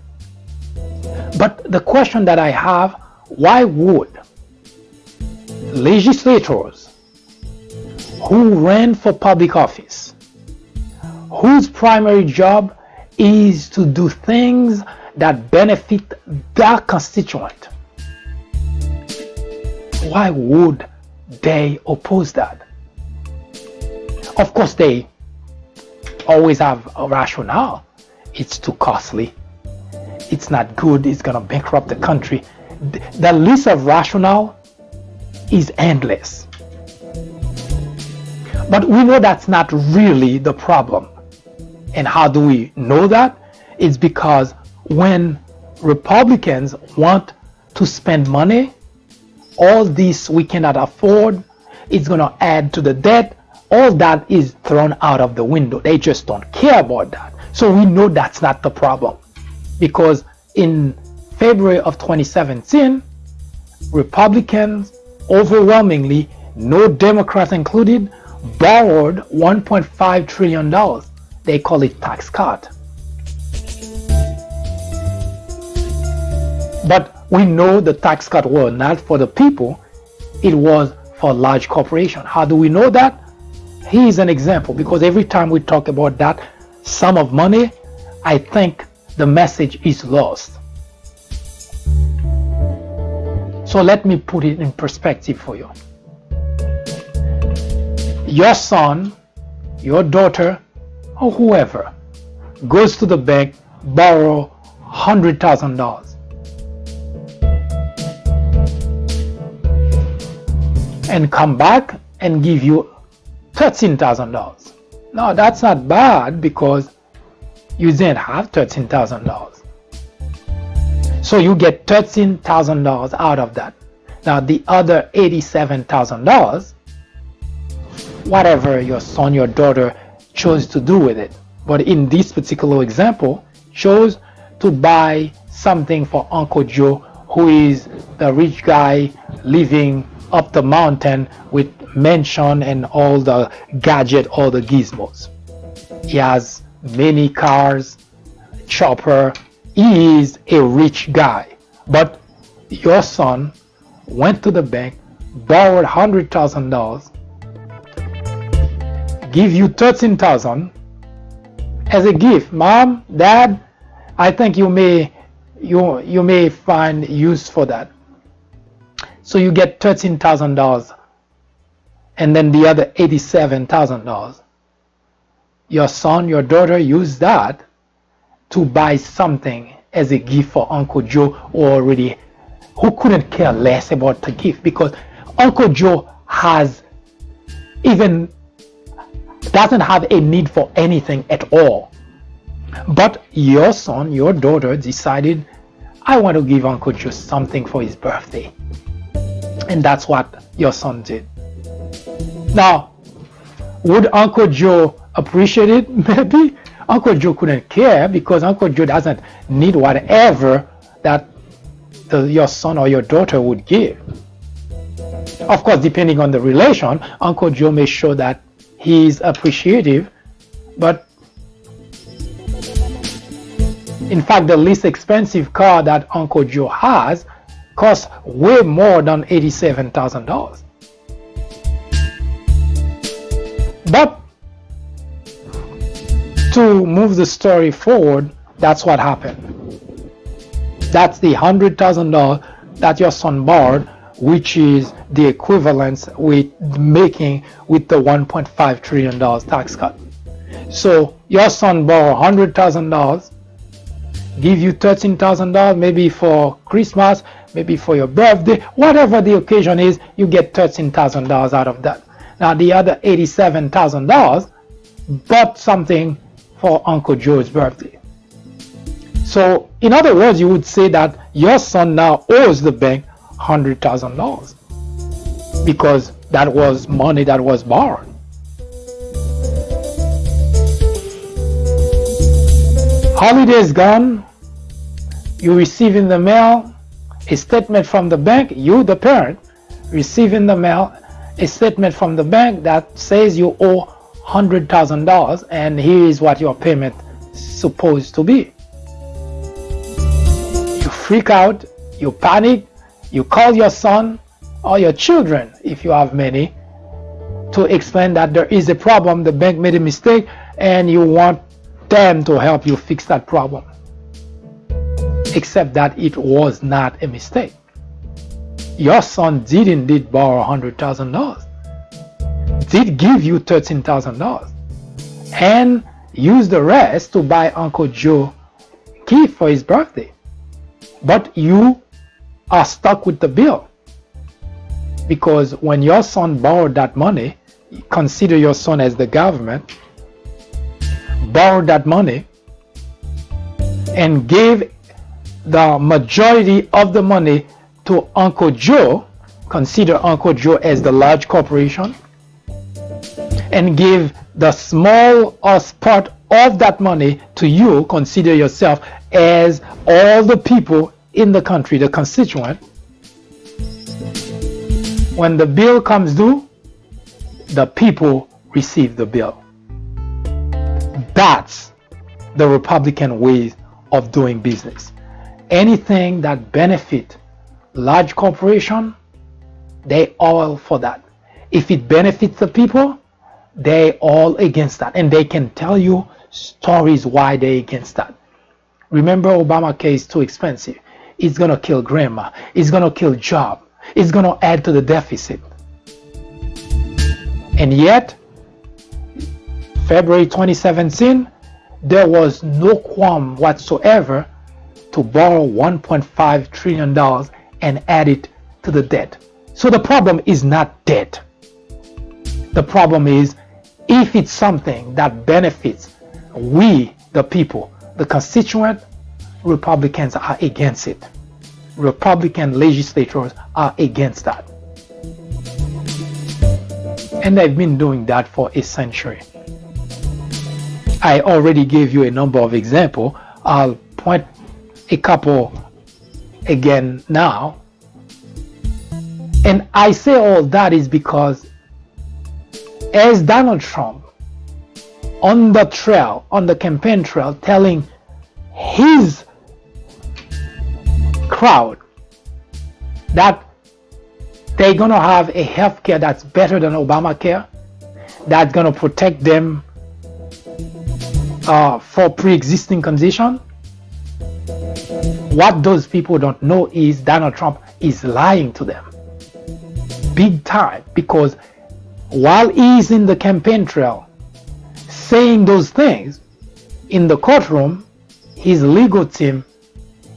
But the question that I have, why would legislators who ran for public office, whose primary job is to do things that benefit their constituent, why would they oppose that? Of course, they always have a rationale. It's too costly. It's not good. It's going to bankrupt the country. The list of rationale is endless. But we know that's not really the problem. And how do we know that? It's because when Republicans want to spend money, all this we cannot afford, it's going to add to the debt, all that is thrown out of the window. They just don't care about that. So we know that's not the problem. Because in February of 2017, Republicans overwhelmingly, no Democrats included, borrowed $1.5 trillion. They call it tax cut. But we know the tax cut were not for the people, it was for large corporations. How do we know that? Here's an example, because every time we talk about that sum of money, I think the message is lost. So let me put it in perspective for you. Your son, your daughter, or whoever goes to the bank, borrow $100,000. And come back and give you $13,000. Now that's not bad because you didn't have $13,000. So you get $13,000 out of that. Now the other $87,000, whatever your son, your daughter chose to do with it. But in this particular example, chose to buy something for Uncle Joe, who is the rich guy living up the mountain with mansion and all the gadget, all the gizmos. He has many cars, chopper. He is a rich guy. But your son went to the bank, borrowed $100,000, give you $13,000 as a gift. Mom, Dad, I think you may find use for that. So you get $13,000, and then the other $87,000. Your son, your daughter use that to buy something as a gift for Uncle Joe, who couldn't care less about the gift, because Uncle Joe doesn't have a need for anything at all. But your son, your daughter decided, I want to give Uncle Joe something for his birthday. And that's what your son did. Now, would Uncle Joe appreciate it? Maybe. Uncle Joe couldn't care because Uncle Joe doesn't need whatever that your son or your daughter would give. Of course, depending on the relation, Uncle Joe may show that he's appreciative, but in fact, the least expensive car that Uncle Joe has costs way more than $87,000. But to move the story forward, that's what happened. That's the $100,000 that your son borrowed, which is the equivalence with making with the $1.5 trillion tax cut. So your son borrowed $100,000, give you $13,000 maybe for Christmas, maybe for your birthday, whatever the occasion is, you get $13,000 out of that. Now the other $87,000 bought something for Uncle Joe's birthday. So in other words, you would say that your son now owes the bank $100,000 because that was money that was borrowed. Holidays gone, you receive in the mail a statement from the bank, you the parent receive in the mail a statement from the bank that says you owe $100,000 and here is what your payment is supposed to be. You freak out, you panic, you call your son or your children, if you have many, to explain that there is a problem, the bank made a mistake, and you want them to help you fix that problem. Except that it was not a mistake. Your son did indeed borrow $100,000, did give you $13,000, and use the rest to buy Uncle Joe a gift for his birthday. But you are stuck with the bill. Because when your son borrowed that money, consider your son as the government, borrowed that money and gave the majority of the money to Uncle Joe, consider Uncle Joe as the large corporation, and give the small part of that money to you, consider yourself as all the people in the country, the constituent. When the bill comes due, the people receive the bill. That's the Republican way of doing business. Anything that benefits large corporation, they all for that. If it benefits the people, they all against that, and they can tell you stories why they against that. Remember, Obamacare is too expensive. It's gonna kill grandma. It's gonna kill job. It's gonna add to the deficit. And yet, February 2017, there was no qualm whatsoever to borrow $1.5 trillion and add it to the debt. So the problem is not debt. The problem is if it's something that benefits we, the people, the constituent, Republicans are against it. Republican legislators are against that. And they've been doing that for a century. I already gave you a number of examples. I'll point a couple again now. And I say all that is because as Donald Trump on the trail, on the campaign trail, telling his crowd that they're gonna have a health care that's better than Obamacare, that's gonna protect them for pre-existing condition. What those people don't know is Donald Trump is lying to them big time, because while he's in the campaign trail saying those things, in the courtroom his legal team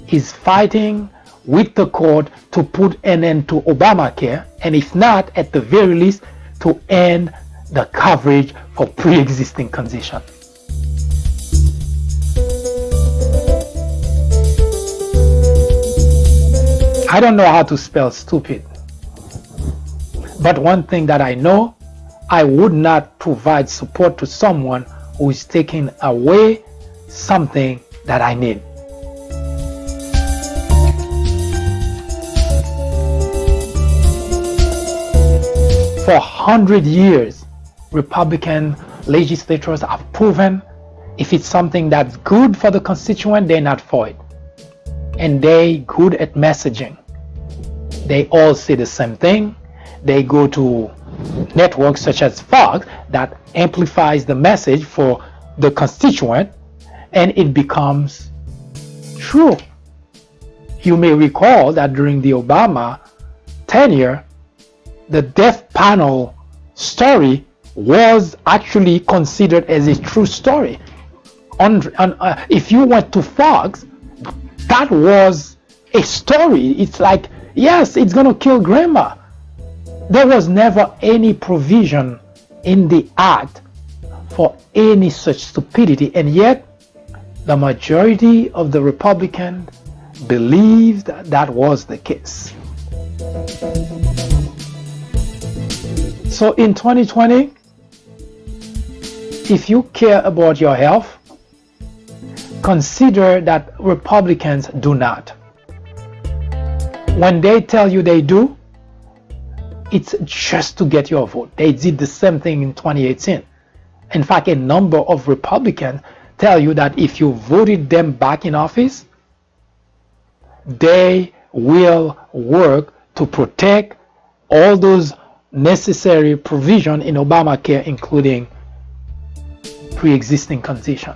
is fighting with the court to put an end to Obamacare, and if not, at the very least, to end the coverage for pre-existing condition. I don't know how to spell stupid, but one thing that I know, I would not provide support to someone who is taking away something that I need. For 100 years, Republican legislators have proven if it's something that's good for the constituent, they're not for it. And they good at messaging. They all say the same thing. They go to networks such as Fox that amplifies the message for the constituent, and it becomes true. You may recall that during the Obama tenure, the death panel story was actually considered as a true story. If you went to Fox, that was a story. It's like, yes, it's gonna kill grandma. There was never any provision in the act for any such stupidity, and yet the majority of the Republicans believed that was the case. So in 2020, if you care about your health, consider that Republicans do not. When they tell you they do, it's just to get your vote. They did the same thing in 2018. In fact, a number of Republicans tell you that if you voted them back in office, they will work to protect all those necessary provisions in Obamacare, including pre-existing conditions.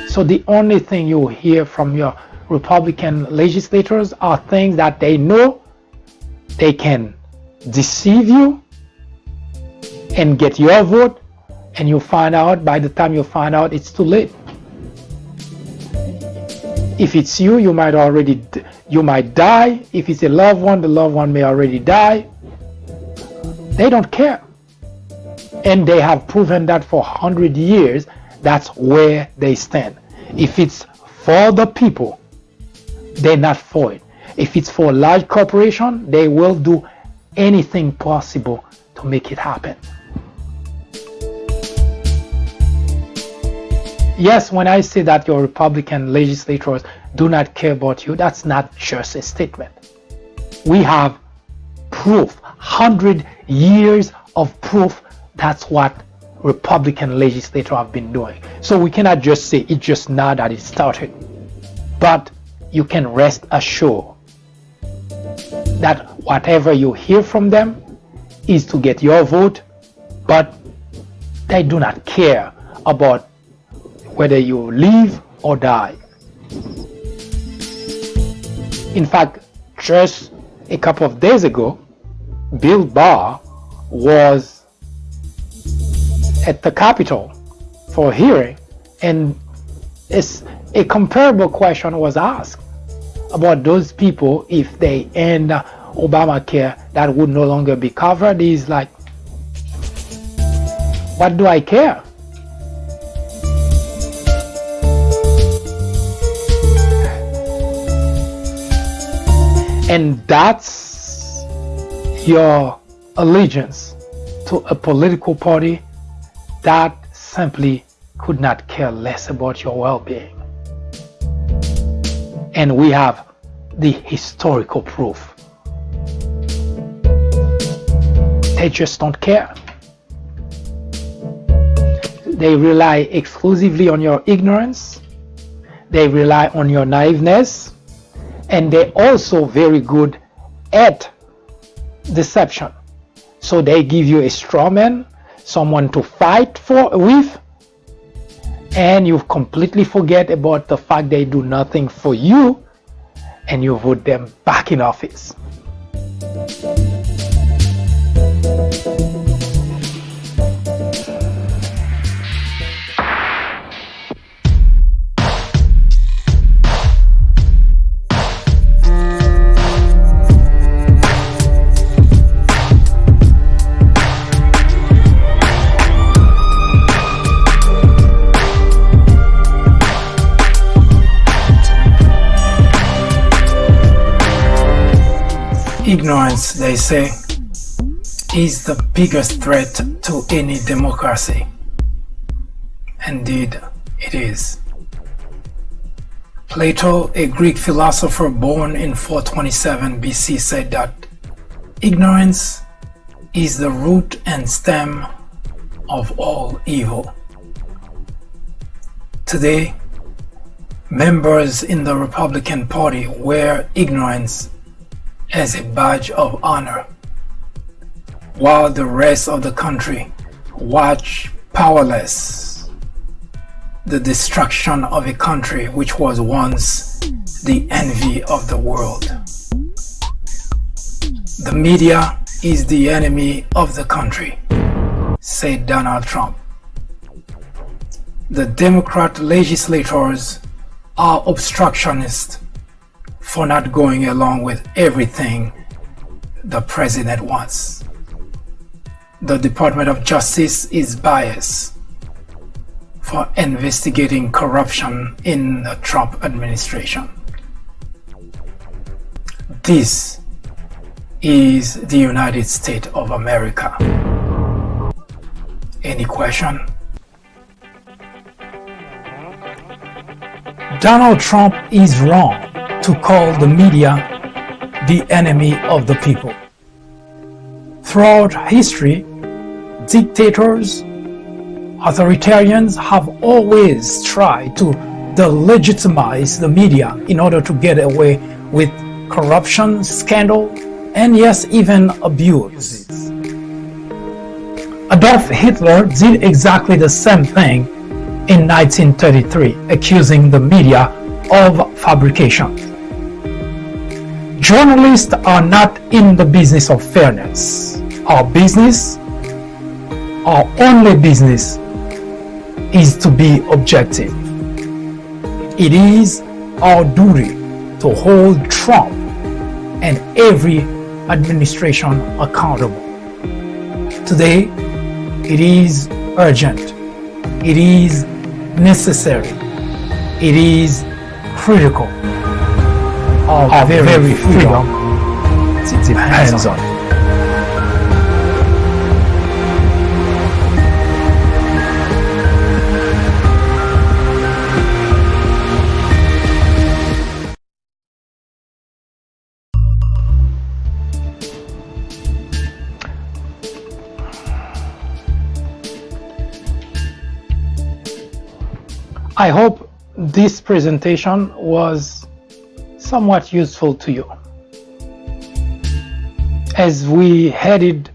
So the only thing you hear from your Republican legislators are things that they know they can deceive you and get your vote, and you find out, by the time you find out, it's too late. If it's you, you might die. If it's a loved one, the loved one may already die. They don't care. And they have proven that for 100 years, that's where they stand. If it's for the people, they're not for it. If it's for a large corporation, they will do anything possible to make it happen. Yes, when I say that your Republican legislators do not care about you, that's not just a statement. We have proof, 100 years of proof. That's what Republican legislators have been doing. So we cannot just say it's just now that it started. But you can rest assured that whatever you hear from them is to get your vote, but they do not care about whether you live or die. In fact, just a couple of days ago, Bill Barr was at the Capitol for a hearing, and a comparable question was asked about those people if they end Obamacare that would no longer be covered. He's like, what do I care? And that's your allegiance to a political party that simply could not care less about your well-being. And we have the historical proof. They just don't care. They rely exclusively on your ignorance. They rely on your naiveness. And they're also very good at deception. So they give you a straw man, someone to fight with, and you completely forget about the fact they do nothing for you, and you vote them back in office. Ignorance, they say, is the biggest threat to any democracy. Indeed, it is. Plato, a Greek philosopher born in 427 BC, said that ignorance is the root and stem of all evil. Today, members in the Republican Party wear ignorance as a badge of honor, while the rest of the country watch powerless the destruction of a country which was once the envy of the world. The media is the enemy of the country, said Donald Trump. The Democrat legislators are obstructionists for not going along with everything the president wants. The Department of Justice is biased for investigating corruption in the Trump administration. This is the United States of America. Any question? Donald Trump is wrong to call the media the enemy of the people. Throughout history, dictators, authoritarians have always tried to delegitimize the media in order to get away with corruption, scandal, and yes, even abuse. Adolf Hitler did exactly the same thing in 1933, accusing the media of fabrication. Journalists are not in the business of fairness. Our only business is to be objective. It is our duty to hold Trump and every administration accountable. Today, it is urgent. It is necessary. It is critical. Our very freedom depends on it. I hope this presentation was somewhat useful to you as we headed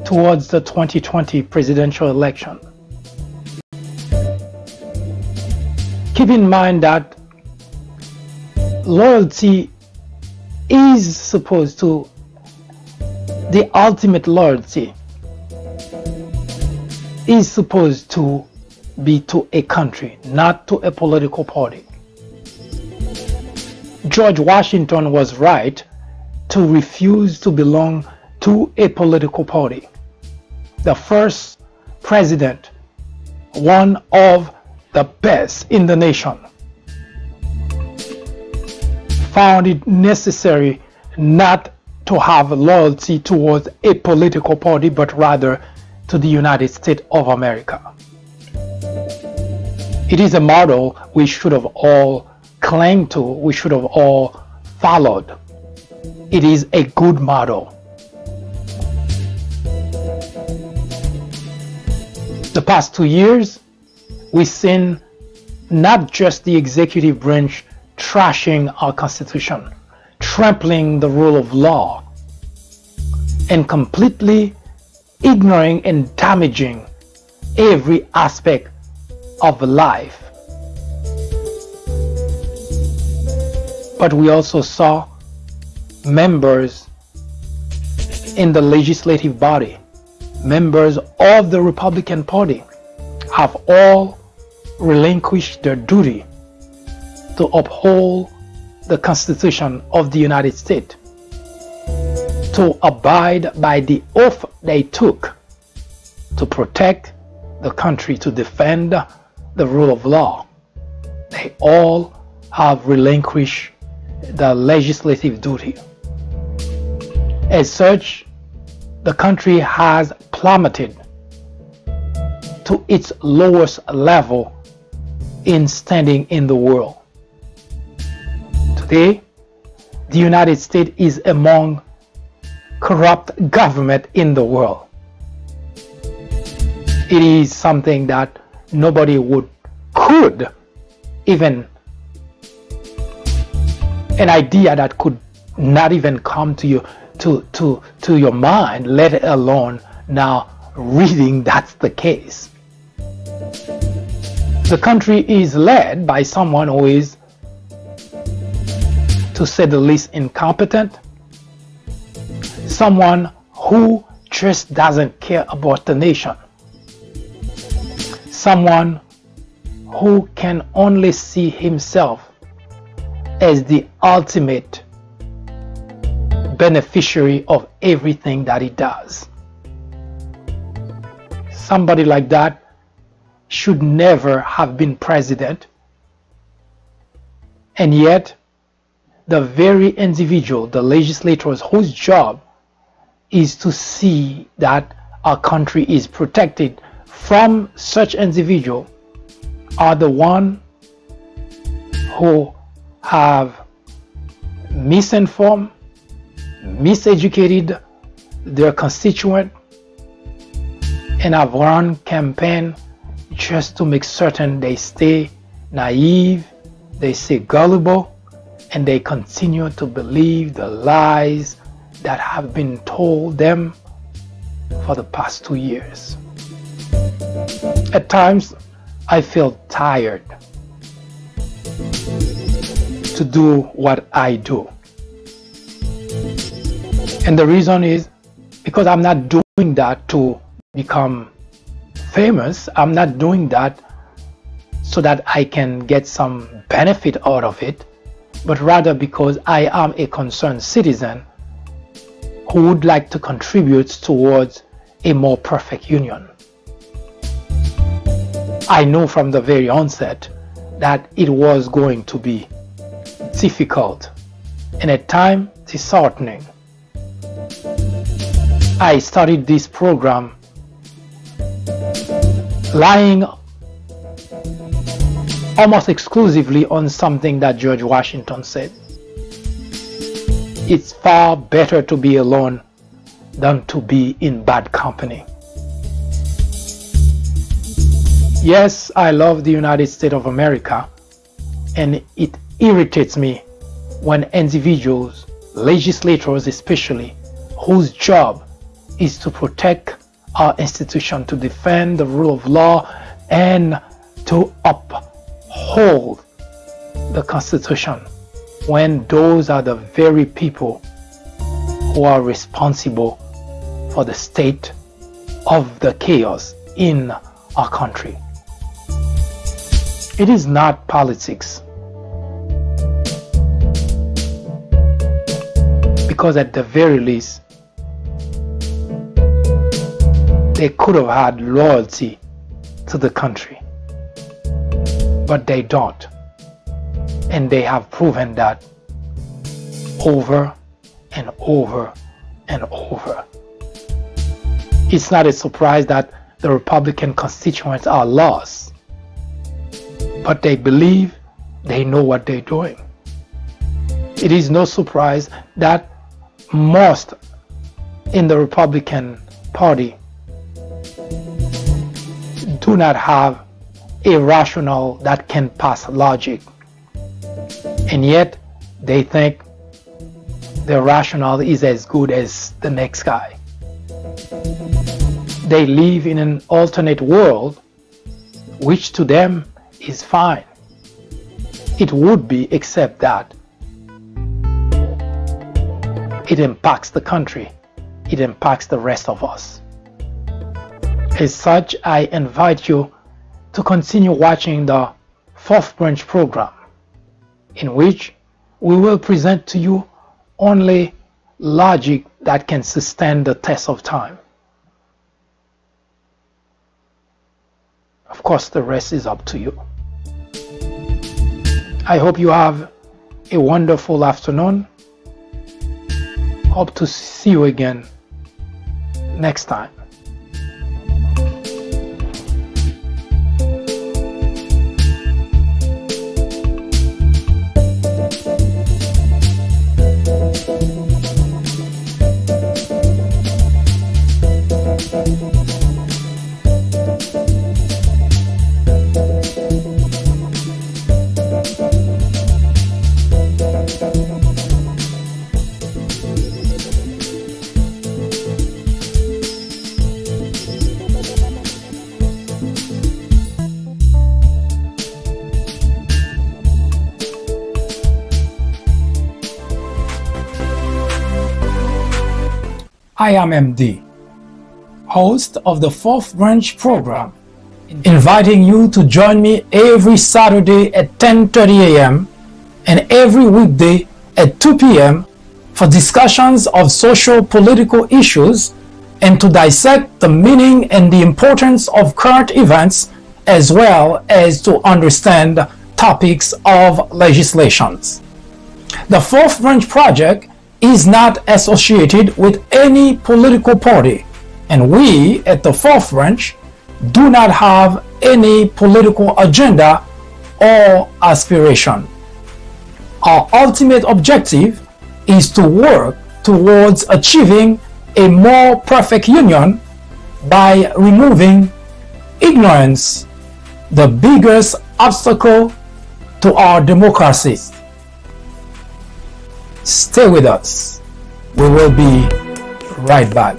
towards the 2020 presidential election. Keep in mind that loyalty is supposed to, the ultimate loyalty is supposed to be to a country, not to a political party. George Washington was right to refuse to belong to a political party. The first president, one of the best in the nation, found it necessary not to have loyalty towards a political party, but rather to the United States of America. It is a model we should have all claimed to, we should have all followed. It is a good model. The past 2 years, we've seen not just the executive branch trashing our Constitution, trampling the rule of law, and completely ignoring and damaging every aspect of life. But we also saw members in the legislative body, members of the Republican Party, have all relinquished their duty to uphold the Constitution of the United States, to abide by the oath they took to protect the country, to defend the rule of law. They all have relinquished the legislative duty. As such, the country has plummeted to its lowest level in standing in the world. Today, the United States is among corrupt government in the world. It is something that nobody could even, an idea that could not even come to you to your mind, let alone now reading that's the case. The country is led by someone who is, to say the least, incompetent, someone who just doesn't care about the nation, someone who can only see himself as the ultimate beneficiary of everything that he does. Somebody like that should never have been president, and yet the very individual, the legislators whose job is to see that our country is protected from such individual, are the one who have misinformed, miseducated their constituent, and have run campaign just to make certain they stay naive, they stay gullible, and they continue to believe the lies that have been told them for the past 2 years. At times, I feel tired to do what I do. And the reason is because I'm not doing that to become famous. I'm not doing that so that I can get some benefit out of it, but rather because I am a concerned citizen who would like to contribute towards a more perfect union. I knew from the very onset that it was going to be difficult and at times disheartening. I started this program relying almost exclusively on something that George Washington said. It's far better to be alone than to be in bad company. Yes, I love the United States of America, and it irritates me when individuals, legislators especially, whose job is to protect our institution, to defend the rule of law, and to uphold the Constitution, when those are the very people who are responsible for the state of the chaos in our country. It is not politics, because at the very least they could have had loyalty to the country, but they don't, and they have proven that over and over and over. It's not a surprise that the Republican constituents are lost, but they believe they know what they're doing. It is no surprise that most in the Republican Party do not have a rationale that can pass logic, and yet they think their rationale is as good as the next guy. They live in an alternate world, which to them is fine. It would be, except that it impacts the country, it impacts the rest of us. As such, I invite you to continue watching the Fourth Branch program, in which we will present to you only logic that can sustain the test of time. Of course, the rest is up to you. I hope you have a wonderful afternoon. Hope to see you again next time. I am MD, host of the Fourth Branch program, inviting you to join me every Saturday at 10:30 a.m. and every weekday at 2 p.m. for discussions of social political issues and to dissect the meaning and the importance of current events as well as to understand topics of legislations. The Fourth Branch Project is not associated with any political party, and we at the Fourth Branch do not have any political agenda or aspiration. Our ultimate objective is to work towards achieving a more perfect union by removing ignorance, the biggest obstacle to our democracy. Stay with us. We will be right back.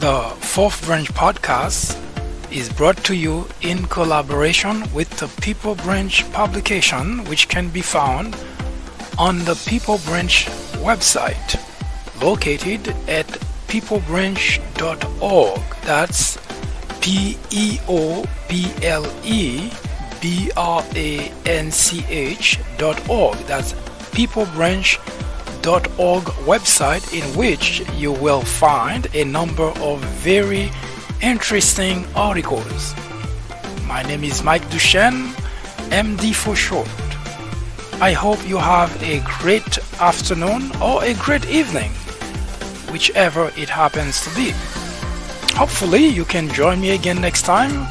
The Fourth Branch podcast is brought to you in collaboration with the People Branch publication, which can be found on the People Branch website located at peoplebranch.org. That's peoplebranch.org. That's peoplebranch.org website, in which you will find a number of very interesting articles. My name is Mike Duchesne, MD for short. I hope you have a great afternoon or a great evening, whichever it happens to be. Hopefully you can join me again next time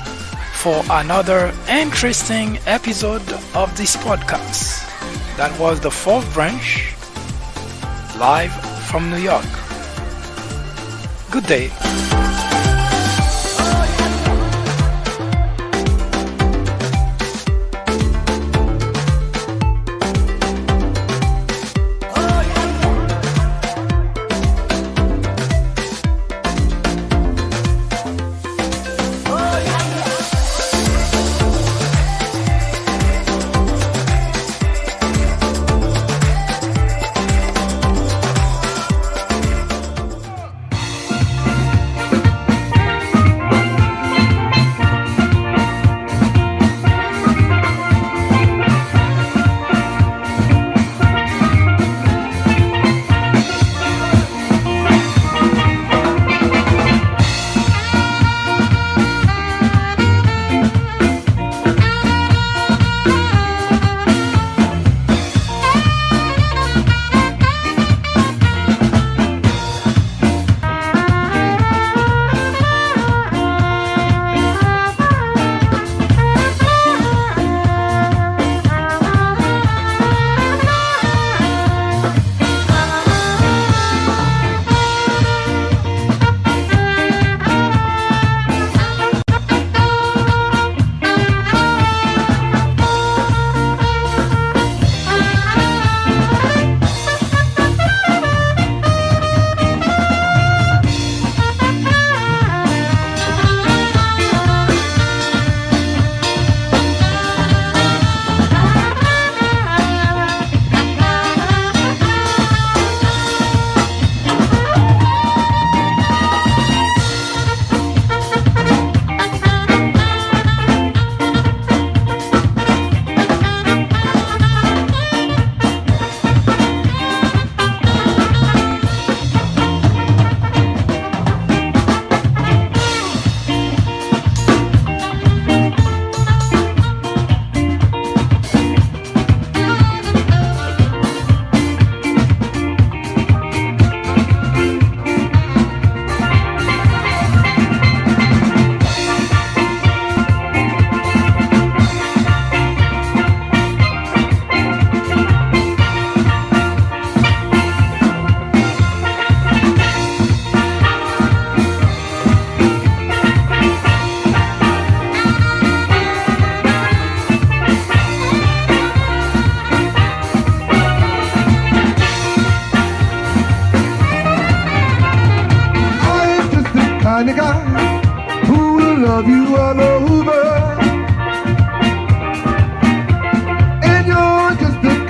for another interesting episode of this podcast. That was the Fourth Branch, live from New York. Good day.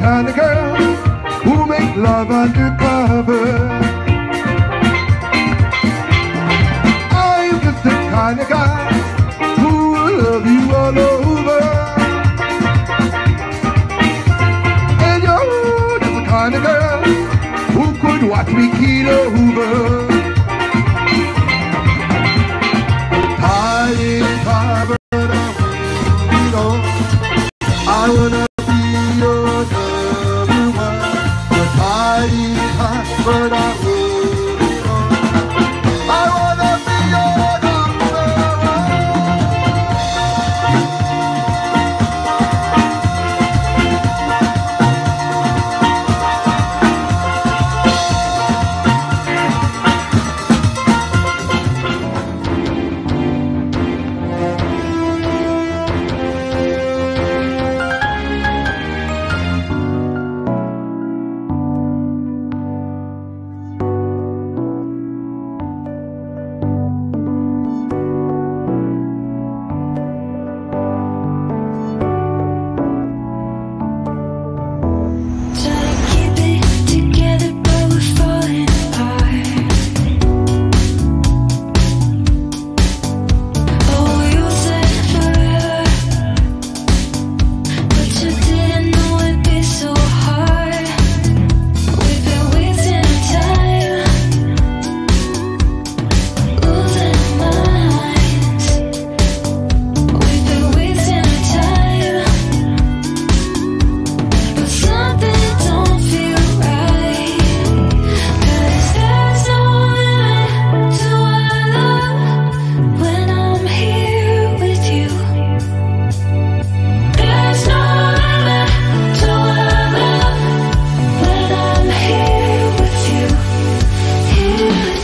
kind of girl who make love undercover. I'm just the kind of guy who will love you all over. And you're just the kind of girl who could watch me kill